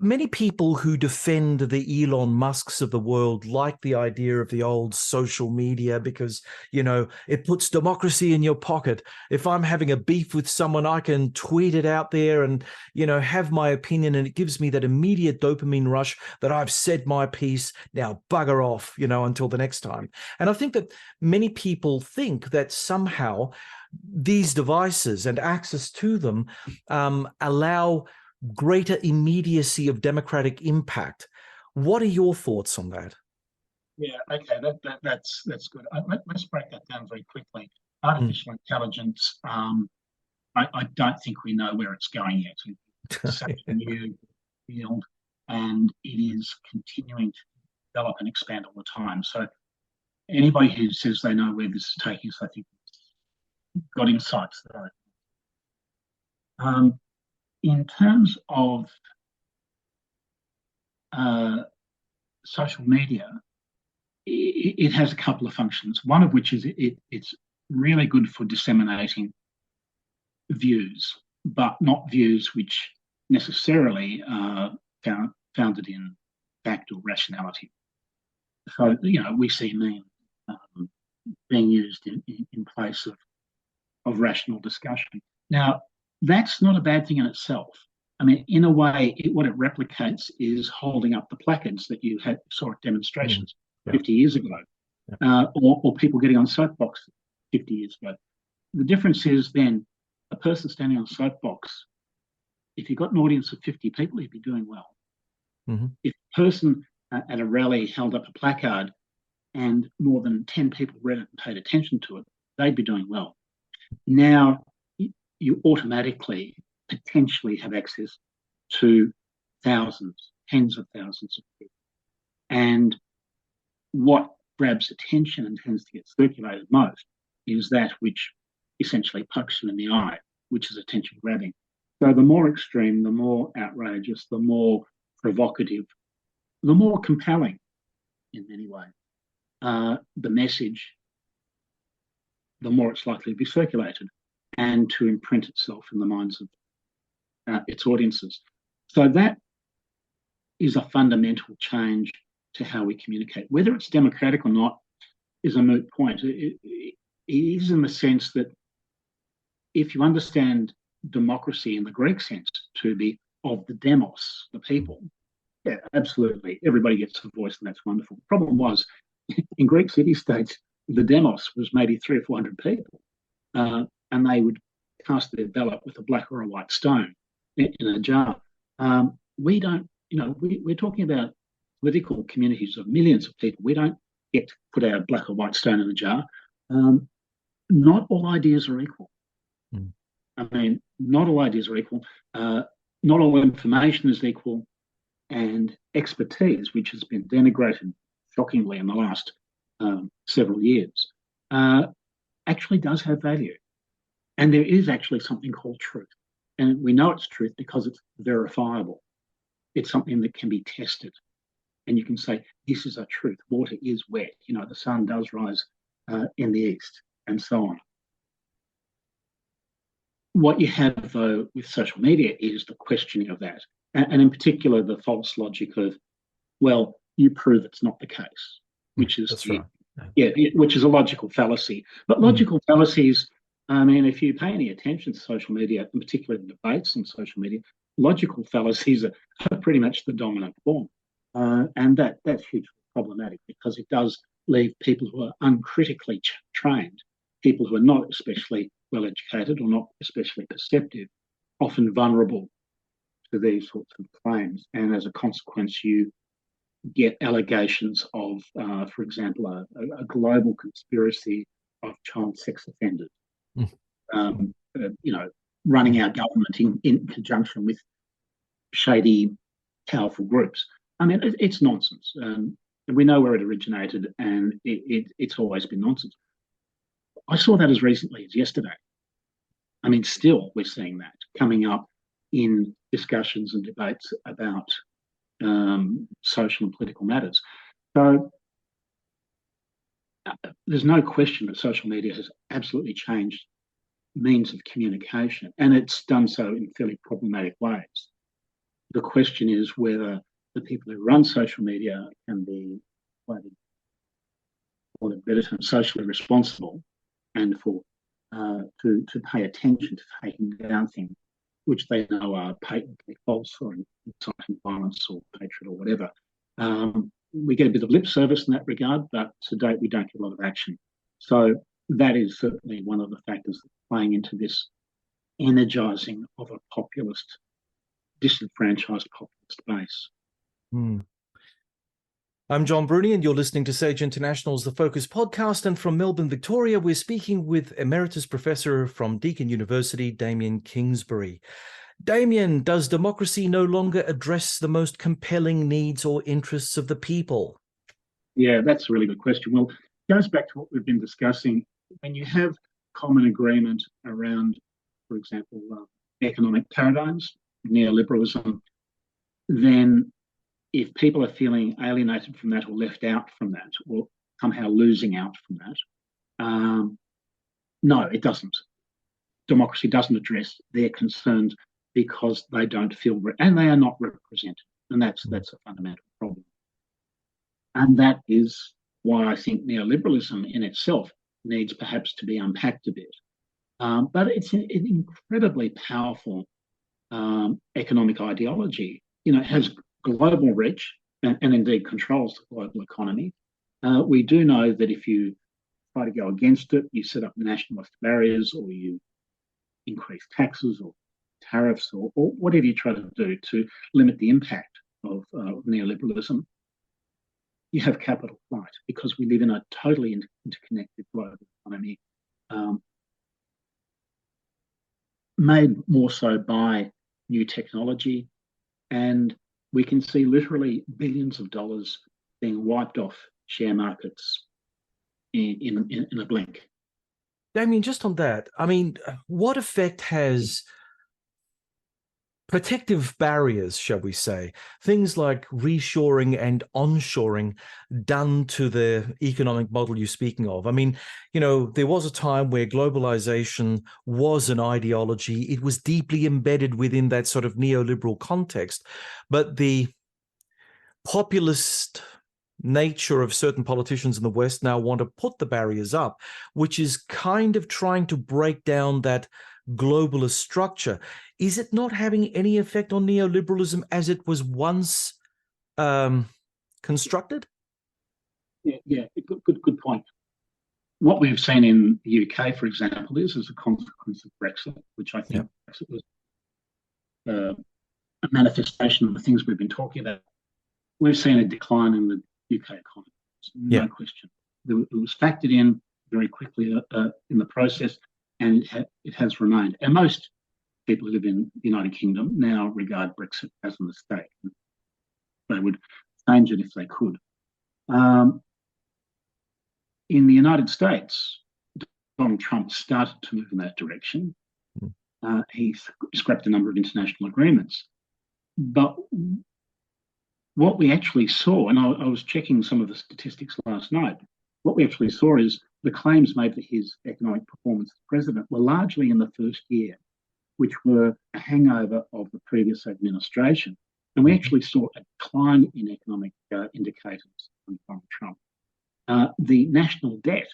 many people who defend the Elon Musks of the world like the idea of the old social media because, you know, it puts democracy in your pocket. If I'm having a beef with someone, I can tweet it out there and, you know, have my opinion, and it gives me that immediate dopamine rush that I've said my piece, now bugger off, you know, until the next time. And I think that many people think that somehow these devices and access to them allow greater immediacy of democratic impact. What are your thoughts on that? Yeah, okay, that's good. Let's break that down very quickly. Artificial intelligence, I don't think we know where it's going yet. It's such a new field, and it is continuing to develop and expand all the time. So anybody who says they know where this is taking us, I think, got insights there. In terms of social media, it has a couple of functions, one of which is it's really good for disseminating views, but not views which necessarily are founded in fact or rationality. So, you know, we see memes being used in place of rational discussion. Now, that's not a bad thing in itself. I mean, in a way, what it replicates is holding up the placards that you saw at demonstrations 50 years ago, or people getting on soapbox 50 years ago. The difference is then a person standing on a soapbox, if you've got an audience of 50 people, you'd be doing well. If a person at a rally held up a placard and more than 10 people read it and paid attention to it, they'd be doing well. Now, you automatically potentially have access to thousands, tens of thousands of people. And what grabs attention and tends to get circulated most is that which essentially pokes you in the eye, which is attention grabbing. So the more extreme, the more outrageous, the more provocative, the more compelling in many ways the message, the more it's likely to be circulated and to imprint itself in the minds of its audiences. So that is a fundamental change to how we communicate. Whether it's democratic or not is a moot point. It is in the sense that if you understand democracy in the Greek sense to be of the demos, the people, yeah, absolutely. Everybody gets a voice and that's wonderful. The problem was in Greek city-states, the demos was maybe 300 or 400 people. And they would cast their ballot with a black or a white stone in a jar. We don't, you know, we're talking about political communities of millions of people. We don't get to put our black or white stone in a jar. Not all ideas are equal. I mean, not all ideas are equal. Not all information is equal. And expertise, which has been denigrated shockingly in the last several years, actually does have value. And there is actually something called truth. And we know it's truth because it's verifiable. It's something that can be tested. And you can say, this is a truth. Water is wet. You know, the sun does rise in the east, and so on. What you have, though, with social media is the questioning of that. And in particular, the false logic of, well, you prove it's not the case, which is which is a logical fallacy. But logical fallacies, I mean, if you pay any attention to social media, in particular the debates on social media, logical fallacies are pretty much the dominant form. And that's hugely problematic because it does leave people who are uncritically trained, people who are not especially well educated or not especially perceptive, often vulnerable to these sorts of claims. And as a consequence, you get allegations of, for example, a global conspiracy of child sex offenders, running our government in conjunction with shady, powerful groups. I mean, it's nonsense. And we know where it originated, and it's always been nonsense. I saw that as recently as yesterday. I mean, still we're seeing that coming up in discussions and debates about social and political matters. So there's no question that social media has absolutely changed means of communication, and it's done so in fairly problematic ways. The question is whether the people who run social media can be, for the better term, socially responsible, and to pay attention to taking down things which they know are patently false or inciting violence or hatred or whatever. We get a bit of lip service in that regard, but to date we don't get a lot of action. So that is certainly one of the factors that's playing into this energising of a populist, disenfranchised populist base. I'm John Bruni, and you're listening to Sage International's The Focus podcast. And from Melbourne, Victoria, we're speaking with Emeritus Professor from Deakin University, Damien Kingsbury. Damien, does democracy no longer address the most compelling needs or interests of the people? Yeah, that's a really good question. Well, it goes back to what we've been discussing. When you have common agreement around, for example, economic paradigms, neoliberalism, then if people are feeling alienated from that or left out from that or somehow losing out from that, no, it doesn't. Democracy doesn't address their concerns because they don't feel, and they are not represented. And that's a fundamental problem. And that is why I think neoliberalism in itself needs perhaps to be unpacked a bit. But it's an incredibly powerful economic ideology. It has global reach and indeed controls the global economy. We do know that if you try to go against it, you set up nationalist barriers or you increase taxes or tariffs or whatever you try to do to limit the impact of neoliberalism, you have capital flight because we live in a totally interconnected global economy, made more so by new technology. And we can see literally billions of dollars being wiped off share markets in a blink. Damien, just on that, I mean, what effect has protective barriers, shall we say, things like reshoring and onshoring done to the economic model you're speaking of? I mean, there was a time where globalization was an ideology. It was deeply embedded within that sort of neoliberal context, but the populist nature of certain politicians in the West now want to put the barriers up, which is kind of trying to break down that globalist structure. Is it not having any effect on neoliberalism as it was once constructed? Yeah, good point. What we've seen in the UK, for example, is as a consequence of Brexit, which I think Brexit was a manifestation of the things we've been talking about. We've seen a decline in the UK economy, no question. It was factored in very quickly in the process, and it has remained. And most people who live in the United Kingdom now regard Brexit as a mistake. They would change it if they could. In the United States, Donald Trump started to move in that direction. He scrapped a number of international agreements. But what we actually saw, and I was checking some of the statistics last night, what we actually saw is the claims made for his economic performance as president were largely in the first year, which were a hangover of the previous administration. And we actually saw a decline in economic indicators under Donald Trump. The national debt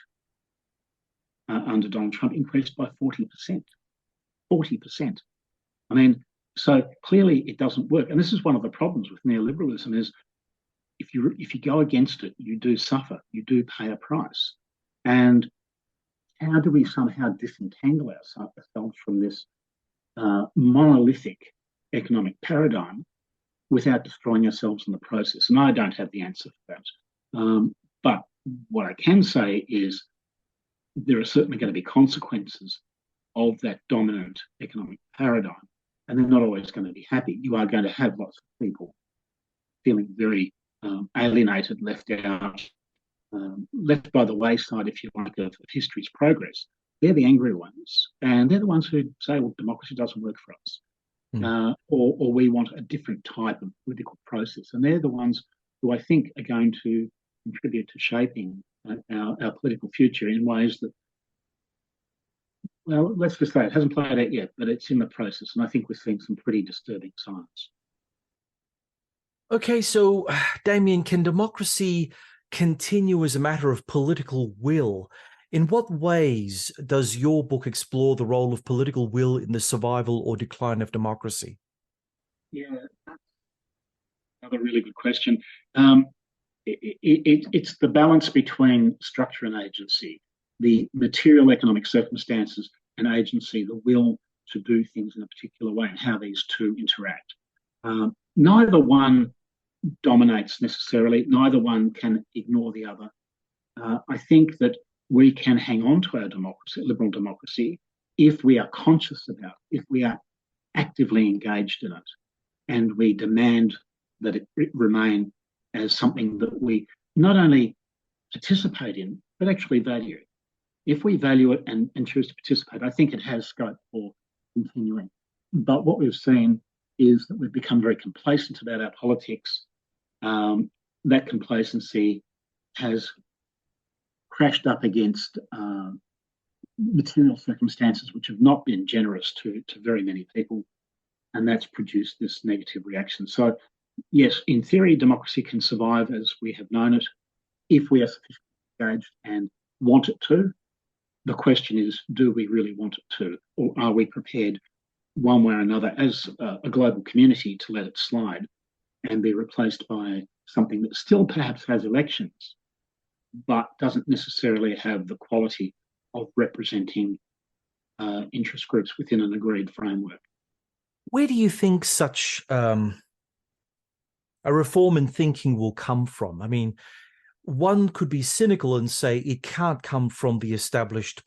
under Donald Trump increased by 40%. 40%. I mean, so clearly it doesn't work. And this is one of the problems with neoliberalism is if you go against it, you do suffer, you do pay a price. And how do we somehow disentangle ourselves from this monolithic economic paradigm without destroying ourselves in the process. And I don't have the answer for that. But what I can say is there are certainly going to be consequences of that dominant economic paradigm, and they're not always going to be happy. You are going to have lots of people feeling very alienated, left out, left by the wayside, if you like, of history's progress. They're the angry ones, and they're the ones who say, well, democracy doesn't work for us, or we want a different type of political process. And they're the ones who I think are going to contribute to shaping our political future in ways that, well, let's just say it hasn't played out yet, but it's in the process. And I think we're seeing some pretty disturbing signs. Okay, so Damien, can democracy continue as a matter of political will? In what ways does your book explore the role of political will in the survival or decline of democracy? Yeah, that's another really good question. It's the balance between structure and agency, the material economic circumstances and agency, the will to do things in a particular way, and how these two interact. Neither one dominates necessarily, neither one can ignore the other. I think that we can hang on to our democracy, liberal democracy, if we are conscious about it, if we are actively engaged in it, and we demand that it remain as something that we not only participate in, but actually value. If we value it and choose to participate, I think it has scope for continuing. But what we've seen is that we've become very complacent about our politics. That complacency has crashed up against material circumstances which have not been generous to very many people, and that's produced this negative reaction. So, yes, in theory, democracy can survive as we have known it if we are sufficiently engaged and want it to. The question is, do we really want it to, or are we prepared one way or another as a global community to let it slide and be replaced by something that still perhaps has elections, but doesn't necessarily have the quality of representing interest groups within an agreed framework? Where do you think such a reform in thinking will come from? I mean, one could be cynical and say it can't come from the established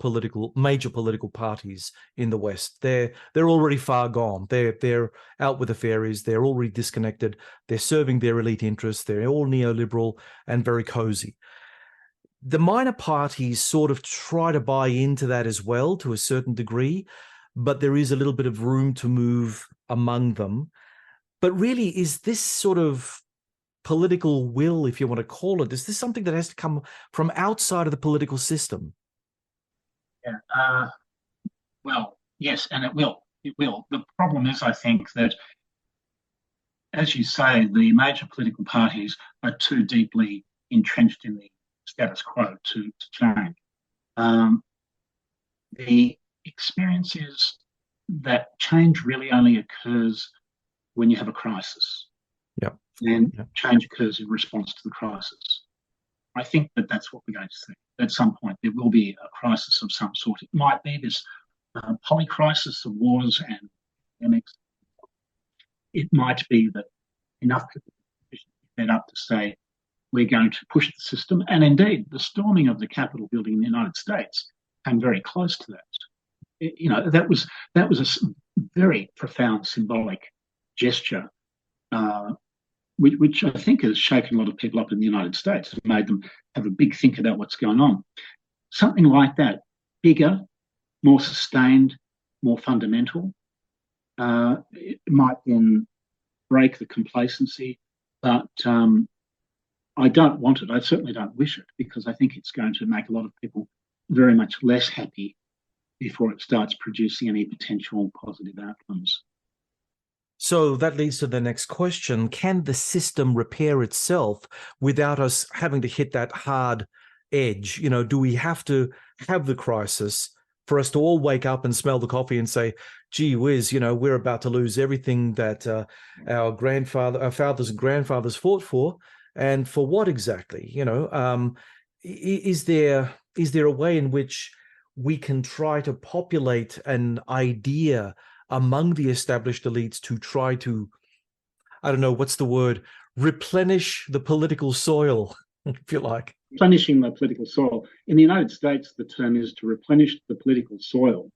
major political parties in the West. They're already far gone. They're out with the fairies. They're already disconnected. They're serving their elite interests. They're all neoliberal and very cozy. The minor parties sort of try to buy into that as well to a certain degree, but there is a little bit of room to move among them. But really, is this sort of political will, if you want to call it, is this something that has to come from outside of the political system? Yeah, well, yes, and it will. It will. The problem is, I think, that, as you say, the major political parties are too deeply entrenched in the status quo to change. The experience is that change really only occurs when you have a crisis. Yep. And change occurs in response to the crisis. I think that that's what we're going to see. At some point, there will be a crisis of some sort. It might be this polycrisis of wars and epidemics. It might be that enough people are fed up to say, we're going to push the system. And indeed, the storming of the Capitol building in the United States came very close to that. That was a very profound symbolic gesture, which I think has shaken a lot of people up in the United States and made them have a big think about what's going on. Something like that, bigger, more sustained, more fundamental, it might then break the complacency, but I don't want it. I certainly don't wish it, because I think it's going to make a lot of people very much less happy before it starts producing any potential positive outcomes. So that leads to the next question. Can the system repair itself without us having to hit that hard edge? Do we have to have the crisis for us to all wake up and smell the coffee and say, gee whiz, we're about to lose everything that our fathers and grandfathers fought for? And for what exactly? Is there a way in which we can try to populate an idea among the established elites to try to, I don't know, what's the word, replenish the political soil, if you like. Replenishing the political soil. In the United States, the term is to replenish the political soil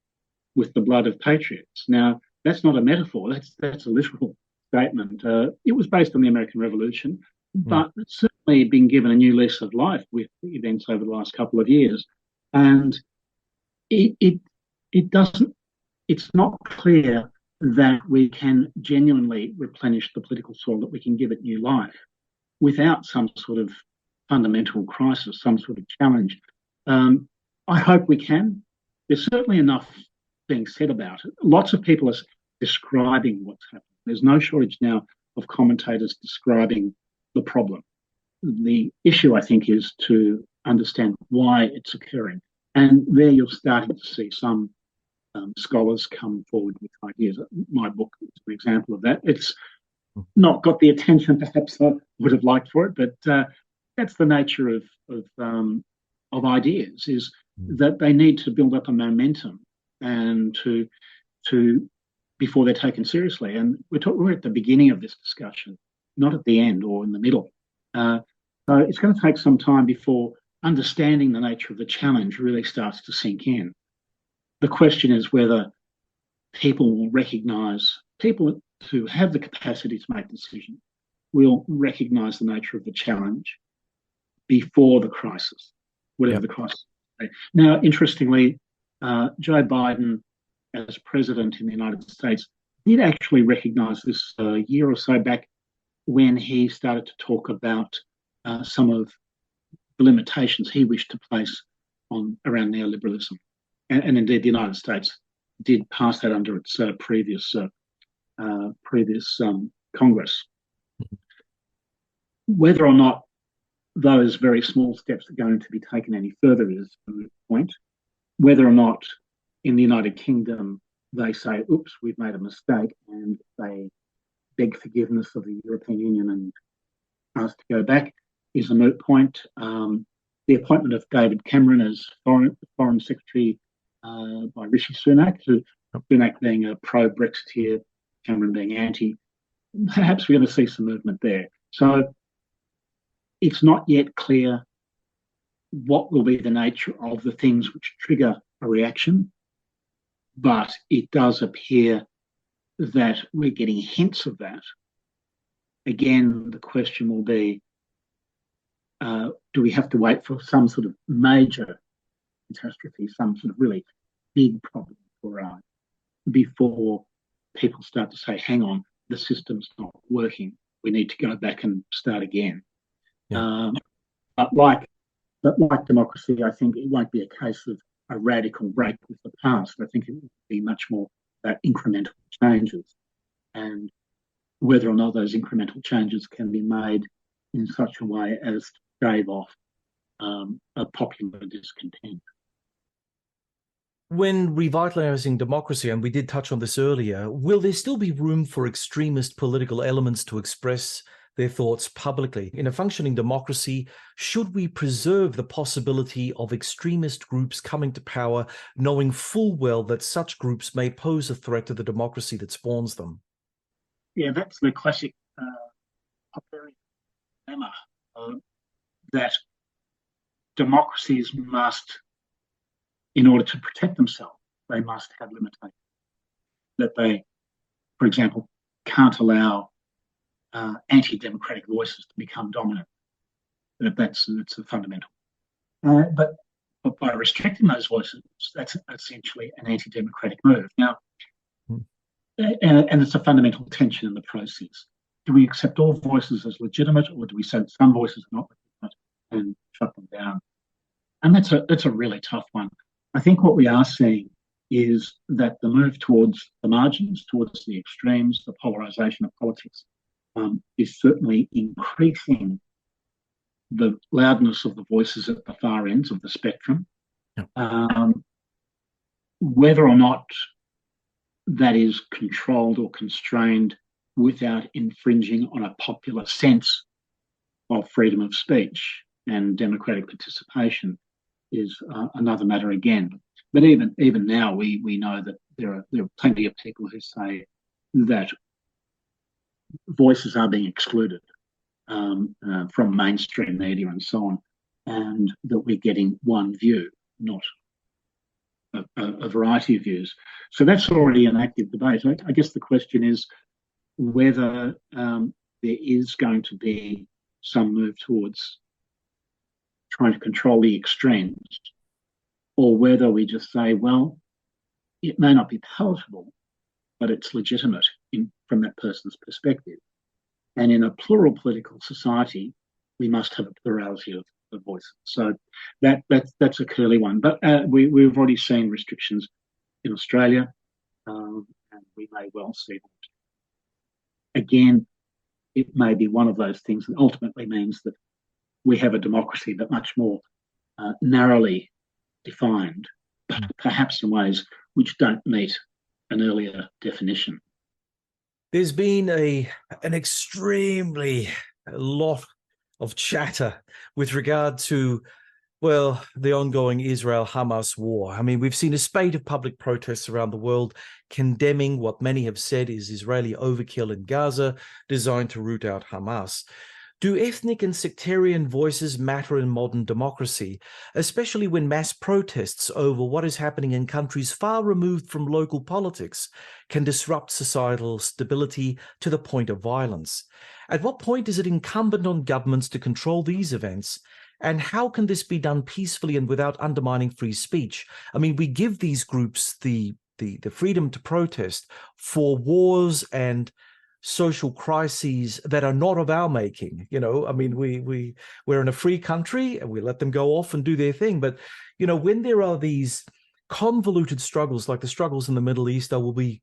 with the blood of patriots. Now, that's not a metaphor. That's a literal statement. It was based on the American Revolution, but it's certainly been given a new lease of life with the events over the last couple of years. And it doesn't. It's not clear that we can genuinely replenish the political soil, that we can give it new life without some sort of fundamental crisis, some sort of challenge. I hope we can. There's certainly enough being said about it. Lots of people are describing what's happening. There's no shortage now of commentators describing the problem. The issue, I think, is to understand why it's occurring. And there you're starting to see some scholars come forward with ideas. My book is an example of that. It's not got the attention perhaps I would have liked for it, but that's the nature of ideas, is that they need to build up a momentum and to before they're taken seriously. And we're at the beginning of this discussion, not at the end or in the middle. So it's going to take some time before understanding the nature of the challenge really starts to sink in. The question is whether people will recognise, people who have the capacity to make decisions will recognise the nature of the challenge before the crisis, whatever the crisis is. Now, interestingly, Joe Biden, as president in the United States, did actually recognise this a year or so back when he started to talk about some of the limitations he wished to place on around neoliberalism. And indeed, the United States did pass that under its previous Congress. Whether or not those very small steps are going to be taken any further is a moot point. Whether or not in the United Kingdom they say, oops, we've made a mistake, and they beg forgiveness of the European Union and ask to go back is a moot point. The appointment of David Cameron as Foreign Secretary by Rishi Sunak, Sunak being a pro-Brexiteer, Cameron being anti, perhaps we're going to see some movement there. So it's not yet clear what will be the nature of the things which trigger a reaction, but it does appear that we're getting hints of that. Again, the question will be, do we have to wait for some sort of major catastrophe, some sort of really big problem before people start to say, hang on, the system's not working, we need to go back and start again. Yeah. But like democracy, I think it won't be a case of a radical break with the past. I think it will be much more about incremental changes, and whether or not those incremental changes can be made in such a way as to stave off a popular discontent. When revitalising democracy, and we did touch on this earlier, will there still be room for extremist political elements to express their thoughts publicly? In a functioning democracy, should we preserve the possibility of extremist groups coming to power, knowing full well that such groups may pose a threat to the democracy that spawns them? Yeah, that's the classic dilemma that democracies must, in order to protect themselves, they must have limitations. That they, for example, can't allow anti-democratic voices to become dominant. That's a fundamental. But by restricting those voices, that's essentially an anti-democratic move. Now, and it's a fundamental tension in the process. Do we accept all voices as legitimate, or do we say some voices are not legitimate and shut them down? And that's a really tough one. I think what we are seeing is that the move towards the margins, towards the extremes, the polarisation of politics, is certainly increasing the loudness of the voices at the far ends of the spectrum. Whether or not that is controlled or constrained without infringing on a popular sense of freedom of speech and democratic participation is another matter again. But even now, we know that there are plenty of people who say that voices are being excluded from mainstream media and so on, and that we're getting one view, not a variety of views. So that's already an active debate. I guess the question is whether there is going to be some move towards trying to control the extremes, or whether we just say, well, it may not be palatable, but it's legitimate from that person's perspective. And in a plural political society, we must have a plurality of voices. So that's a curly one. But we've already seen restrictions in Australia, and we may well see that. Again, it may be one of those things that ultimately means that we have a democracy that much more narrowly defined, perhaps in ways which don't meet an earlier definition. There's been an extremely lot of chatter with regard to, well, the ongoing Israel-Hamas war. I mean, we've seen a spate of public protests around the world condemning what many have said is Israeli overkill in Gaza, designed to root out Hamas. Do ethnic and sectarian voices matter in modern democracy, especially when mass protests over what is happening in countries far removed from local politics can disrupt societal stability to the point of violence? At what point is it incumbent on governments to control these events? And how can this be done peacefully and without undermining free speech? I mean, we give these groups the freedom to protest for wars and social crises that are not of our making. You know, I mean, we're in a free country and we let them go off and do their thing. But, you know, when there are these convoluted struggles like the struggles in the Middle East, there will be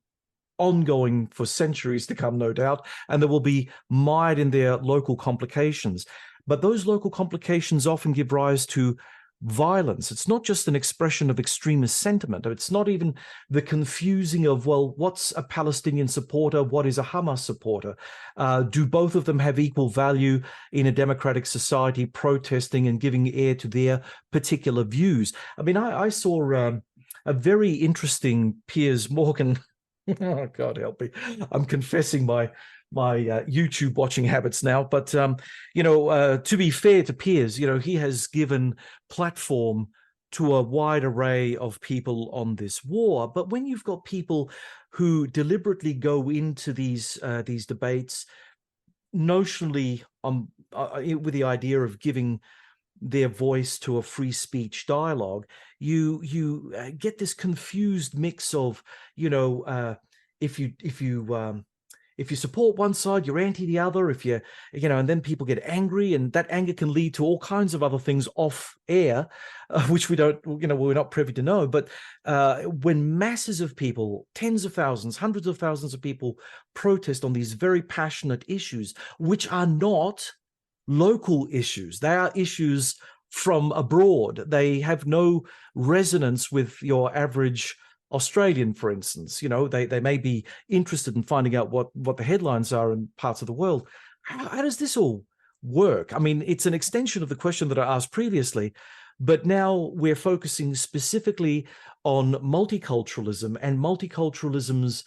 ongoing for centuries to come, no doubt, and there will be mired in their local complications. But those local complications often give rise to violence. It's not just an expression of extremist sentiment. It's not even the confusing of, well, what's a Palestinian supporter? What is a Hamas supporter? Do both of them have equal value in a democratic society, protesting and giving ear to their particular views? I mean, I saw a very interesting Piers Morgan. Oh, God help me. I'm confessing my YouTube watching habits now. But, you know, to be fair to Piers, you know, he has given platform to a wide array of people on this war. But when you've got people who deliberately go into these debates notionally with the idea of giving their voice to a free speech dialogue, you get this confused mix of, you know, if you support one side, you're anti the other. If you know, and then people get angry, and that anger can lead to all kinds of other things off air, which we don't, you know, we're not privy to know. But when masses of people, tens of thousands, hundreds of thousands of people protest on these very passionate issues, which are not local issues, they are issues from abroad. They have no resonance with your average Australian, for instance. You know, they may be interested in finding out what the headlines are in parts of the world. How does this all work? I mean, it's an extension of the question that I asked previously, but now we're focusing specifically on multiculturalism and multiculturalism's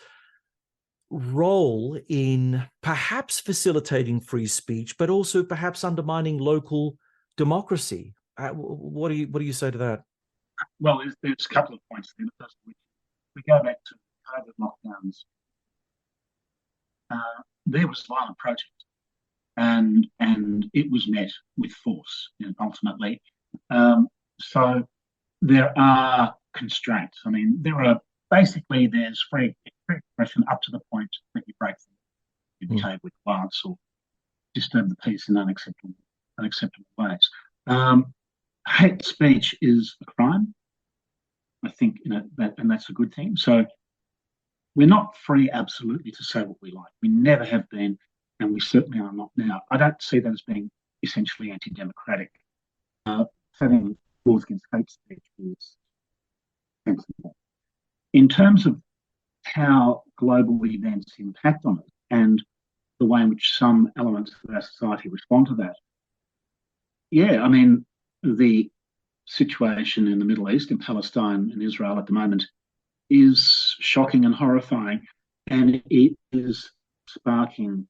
role in perhaps facilitating free speech, but also perhaps undermining local democracy. What do you say to that? Well, there's a couple of points there. The first of which, we go back to COVID lockdowns. There was violent protest, and it was met with force, you know, ultimately. So there are constraints. I mean, there's free expression up to the point that you break them, you behave with violence or disturb the peace in unacceptable ways. Hate speech is a crime. I think, you know, and that's a good thing. So we're not free absolutely to say what we like. We never have been, and we certainly are not now. I don't see that as being essentially anti-democratic. Having laws against hate speech is sensible. In terms of how global events impact on it and the way in which some elements of our society respond to that, yeah, I mean, the situation in the Middle East, in Palestine and Israel at the moment, is shocking and horrifying, and it is sparking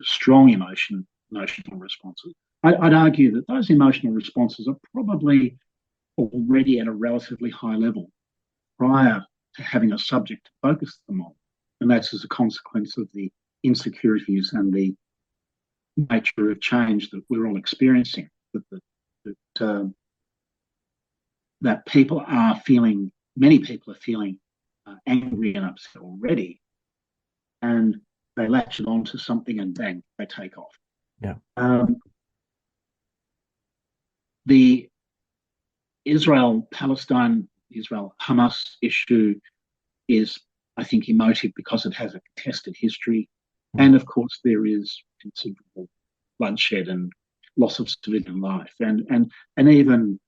strong emotional responses. I'd argue that those emotional responses are probably already at a relatively high level prior to having a subject to focus them on. And that's as a consequence of the insecurities and the nature of change that we're all experiencing, that people are feeling, many people are feeling angry and upset already, and they latch it onto something and bang, they take off. Yeah. The Israel-Palestine, Israel-Hamas issue is, I think, emotive because it has a contested history. And of course, there is considerable bloodshed and loss of civilian life. And even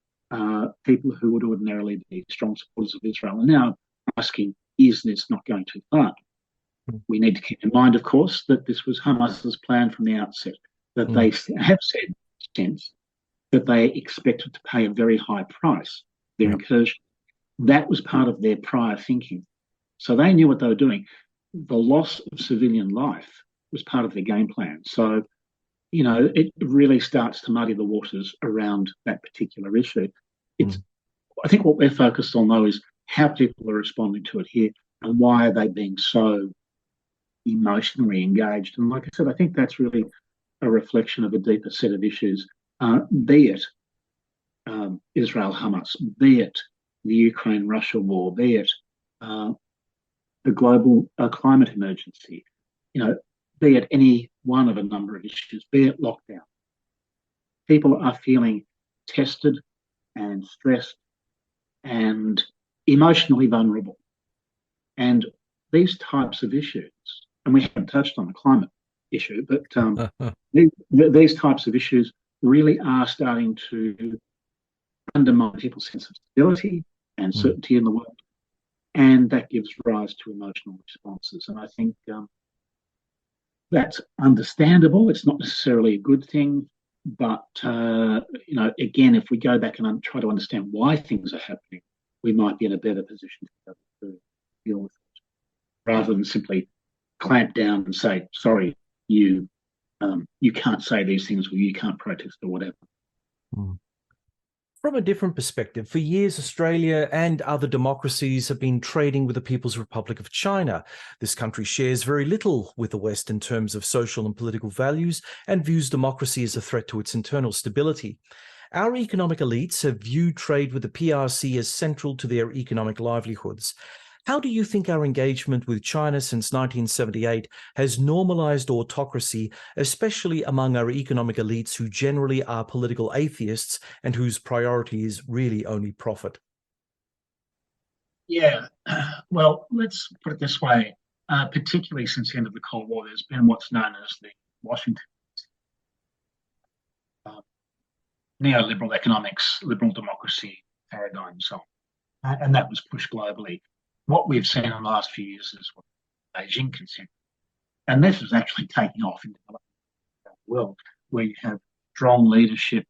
people who would ordinarily be strong supporters of Israel are now asking, is this not going too far? We need to keep in mind, of course, that this was Hamas's plan from the outset, that they have said since that they expected to pay a very high price, their incursion. That was part of their prior thinking. So they knew what they were doing. The loss of civilian life was part of their game plan. So, you know, it really starts to muddy the waters around that particular issue. I think what we're focused on, though, is how people are responding to it here and why are they being so emotionally engaged. And like I said, I think that's really a reflection of a deeper set of issues, be it Israel-Hamas, be it the Ukraine-Russia war, be it the global climate emergency, you know, be it any one of a number of issues, be it lockdown. People are feeling tested and stressed and emotionally vulnerable. And these types of issues, and we haven't touched on the climate issue, but these types of issues really are starting to undermine people's sense of stability and certainty in the world. And that gives rise to emotional responses. And I think that's understandable. It's not necessarily a good thing. But, you know, again, if we go back and try to understand why things are happening, we might be in a better position to deal with it, rather than simply clamp down and say, sorry, you can't say these things, or you can't protest, or whatever. From a different perspective, for years, Australia and other democracies have been trading with the People's Republic of China. This country shares very little with the West in terms of social and political values and views democracy as a threat to its internal stability. Our economic elites have viewed trade with the PRC as central to their economic livelihoods. How do you think our engagement with China since 1978 has normalized autocracy, especially among our economic elites who generally are political atheists and whose priority is really only profit? Yeah, well, let's put it this way. Particularly since the end of the Cold War, there's been what's known as the Washington neoliberal economics, liberal democracy paradigm, and so on. And that was pushed globally. What we've seen in the last few years is what Beijing considered. And this is actually taking off in the world, where you have strong leadership,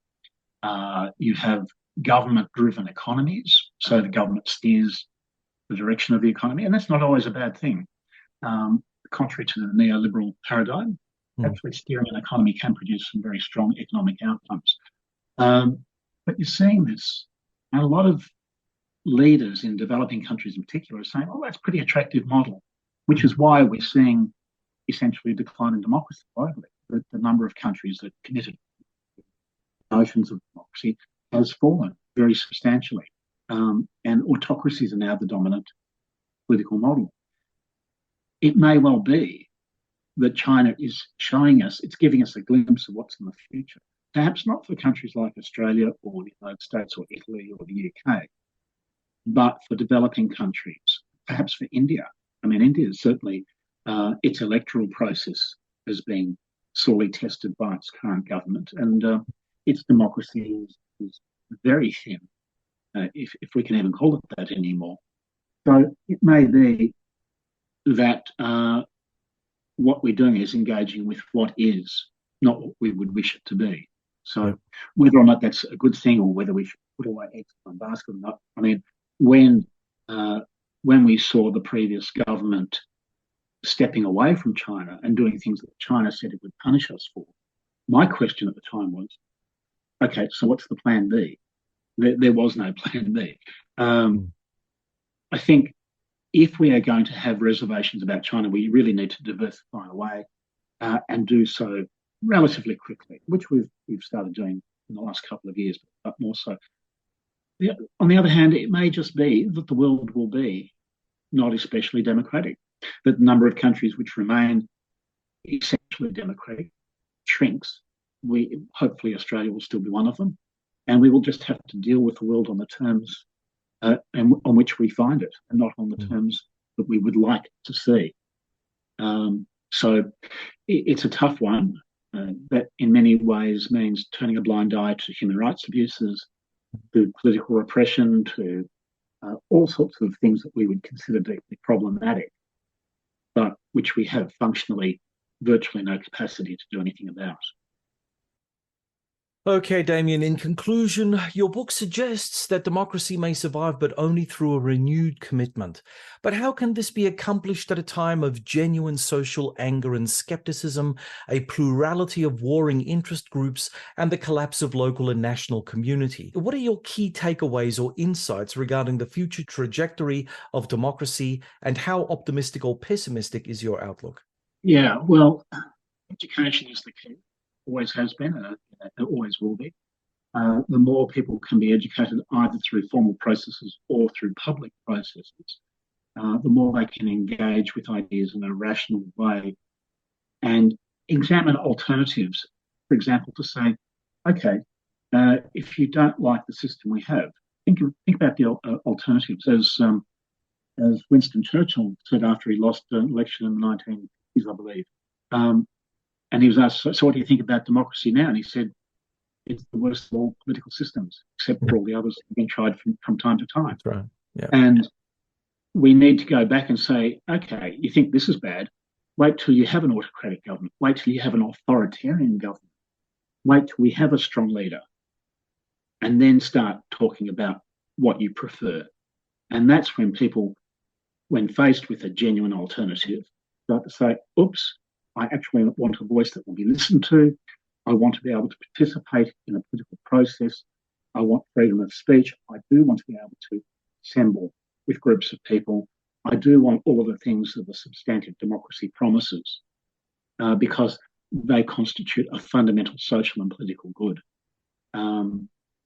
you have government-driven economies, so the government steers the direction of the economy, and that's not always a bad thing. Contrary to the neoliberal paradigm, actually steering an economy can produce some very strong economic outcomes. But you're seeing this, and a lot of leaders in developing countries in particular are saying, oh, that's a pretty attractive model, which is why we're seeing essentially a decline in democracy globally. The number of countries that committed notions of democracy has fallen very substantially. And autocracies are now the dominant political model. It may well be that China is showing us, it's giving us a glimpse of what's in the future. Perhaps not for countries like Australia or the United States or Italy or the UK, but for developing countries, perhaps for India. I mean, India is certainly, its electoral process has been sorely tested by its current government, and its democracy is very thin, if we can even call it that anymore. So it may be that what we're doing is engaging with what is, not what we would wish it to be. So whether or not that's a good thing, or whether we should put away eggs in one basket or not, I mean, when we saw the previous government stepping away from China and doing things that China said it would punish us for. My question at the time was, okay, so what's the plan B? There was no plan B. I think if we are going to have reservations about China, we really need to diversify away and do so relatively quickly, which we've started doing in the last couple of years, but more so. On the other hand, it may just be that the world will be not especially democratic, that the number of countries which remain essentially democratic shrinks. Hopefully Australia will still be one of them, and we will just have to deal with the world on the terms and on which we find it, and not on the terms that we would like to see. So it's a tough one. That in many ways means turning a blind eye to human rights abuses, to political repression, to all sorts of things that we would consider deeply problematic, but which we have functionally virtually no capacity to do anything about. Okay, Damien, in conclusion, your book suggests that democracy may survive, but only through a renewed commitment. But how can this be accomplished at a time of genuine social anger and skepticism, a plurality of warring interest groups, and the collapse of local and national community? What are your key takeaways or insights regarding the future trajectory of democracy, and how optimistic or pessimistic is your outlook? Yeah, well, education is the key. Always has been, and it always will be. The more people can be educated either through formal processes or through public processes, the more they can engage with ideas in a rational way and examine alternatives. For example, to say, okay, if you don't like the system we have, think about the alternatives. As Winston Churchill said after he lost an election in the 1950s, I believe. And he was asked, so what do you think about democracy now? And he said, it's the worst of all political systems, except for all the others that have been tried from time to time. That's right. Yeah. And we need to go back and say, okay, you think this is bad? Wait till you have an autocratic government. Wait till you have an authoritarian government. Wait till we have a strong leader. And then start talking about what you prefer. And that's when people, when faced with a genuine alternative, start to say, oops, I actually want a voice that will be listened to. I want to be able to participate in a political process. I want freedom of speech. I do want to be able to assemble with groups of people. I do want all of the things that the substantive democracy promises because they constitute a fundamental social and political good.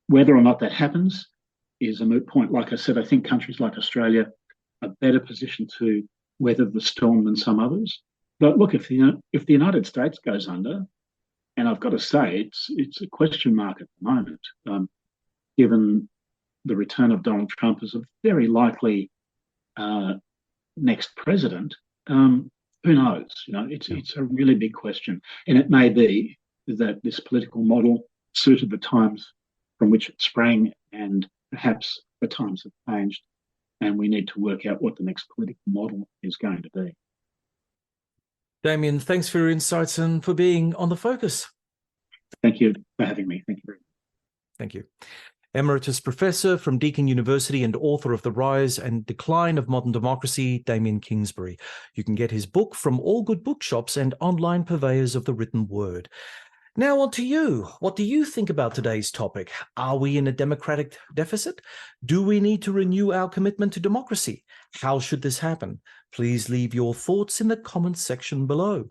Whether or not that happens is a moot point. Like I said, I think countries like Australia are better positioned to weather the storm than some others. But look, if the United States goes under, and I've got to say it's a question mark at the moment, given the return of Donald Trump as a very likely next president, who knows? It's a really big question, and it may be that this political model suited the times from which it sprang, and perhaps the times have changed, and we need to work out what the next political model is going to be. Damien, thanks for your insights and for being on The Focus. Thank you for having me. Thank you very much. Thank you. Emeritus Professor from Deakin University and author of The Rise and Decline of Modern Democracy, Damien Kingsbury. You can get his book from all good bookshops and online purveyors of the written word. Now on to you. What do you think about today's topic? Are we in a democratic deficit? Do we need to renew our commitment to democracy? How should this happen? Please leave your thoughts in the comments section below.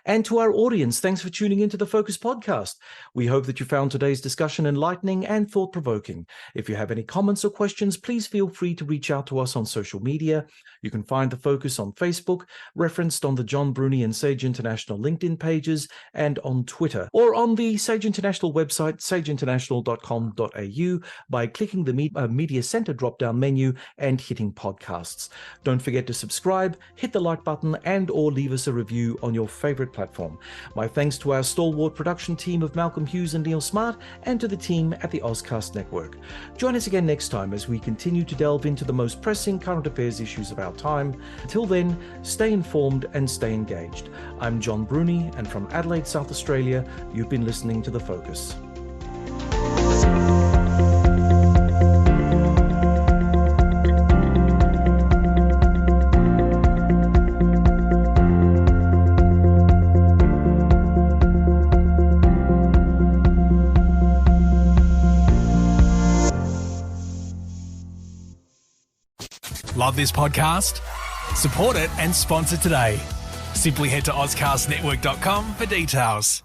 And to our audience, thanks for tuning into the Focus podcast. We hope that you found today's discussion enlightening and thought-provoking. If you have any comments or questions, please feel free to reach out to us on social media. You can find the Focus on Facebook, referenced on the John Bruni and Sage International LinkedIn pages, and on Twitter, or on the Sage International website, sageinternational.com.au, by clicking the Media Center drop-down menu and hitting podcasts. Don't forget to subscribe, hit the like button, and or leave us a review on your favorite platform. My thanks to our stalwart production team of Malcolm Hughes and Neil Smart, and to the team at the Ozcast Network. Join us again next time as we continue to delve into the most pressing current affairs issues of our time. Until then, stay informed and stay engaged. I'm John Bruni, and from Adelaide, South Australia, you've been listening to The Focus. Love this podcast? Support it and sponsor today. Simply head to AuscastNetwork.com for details.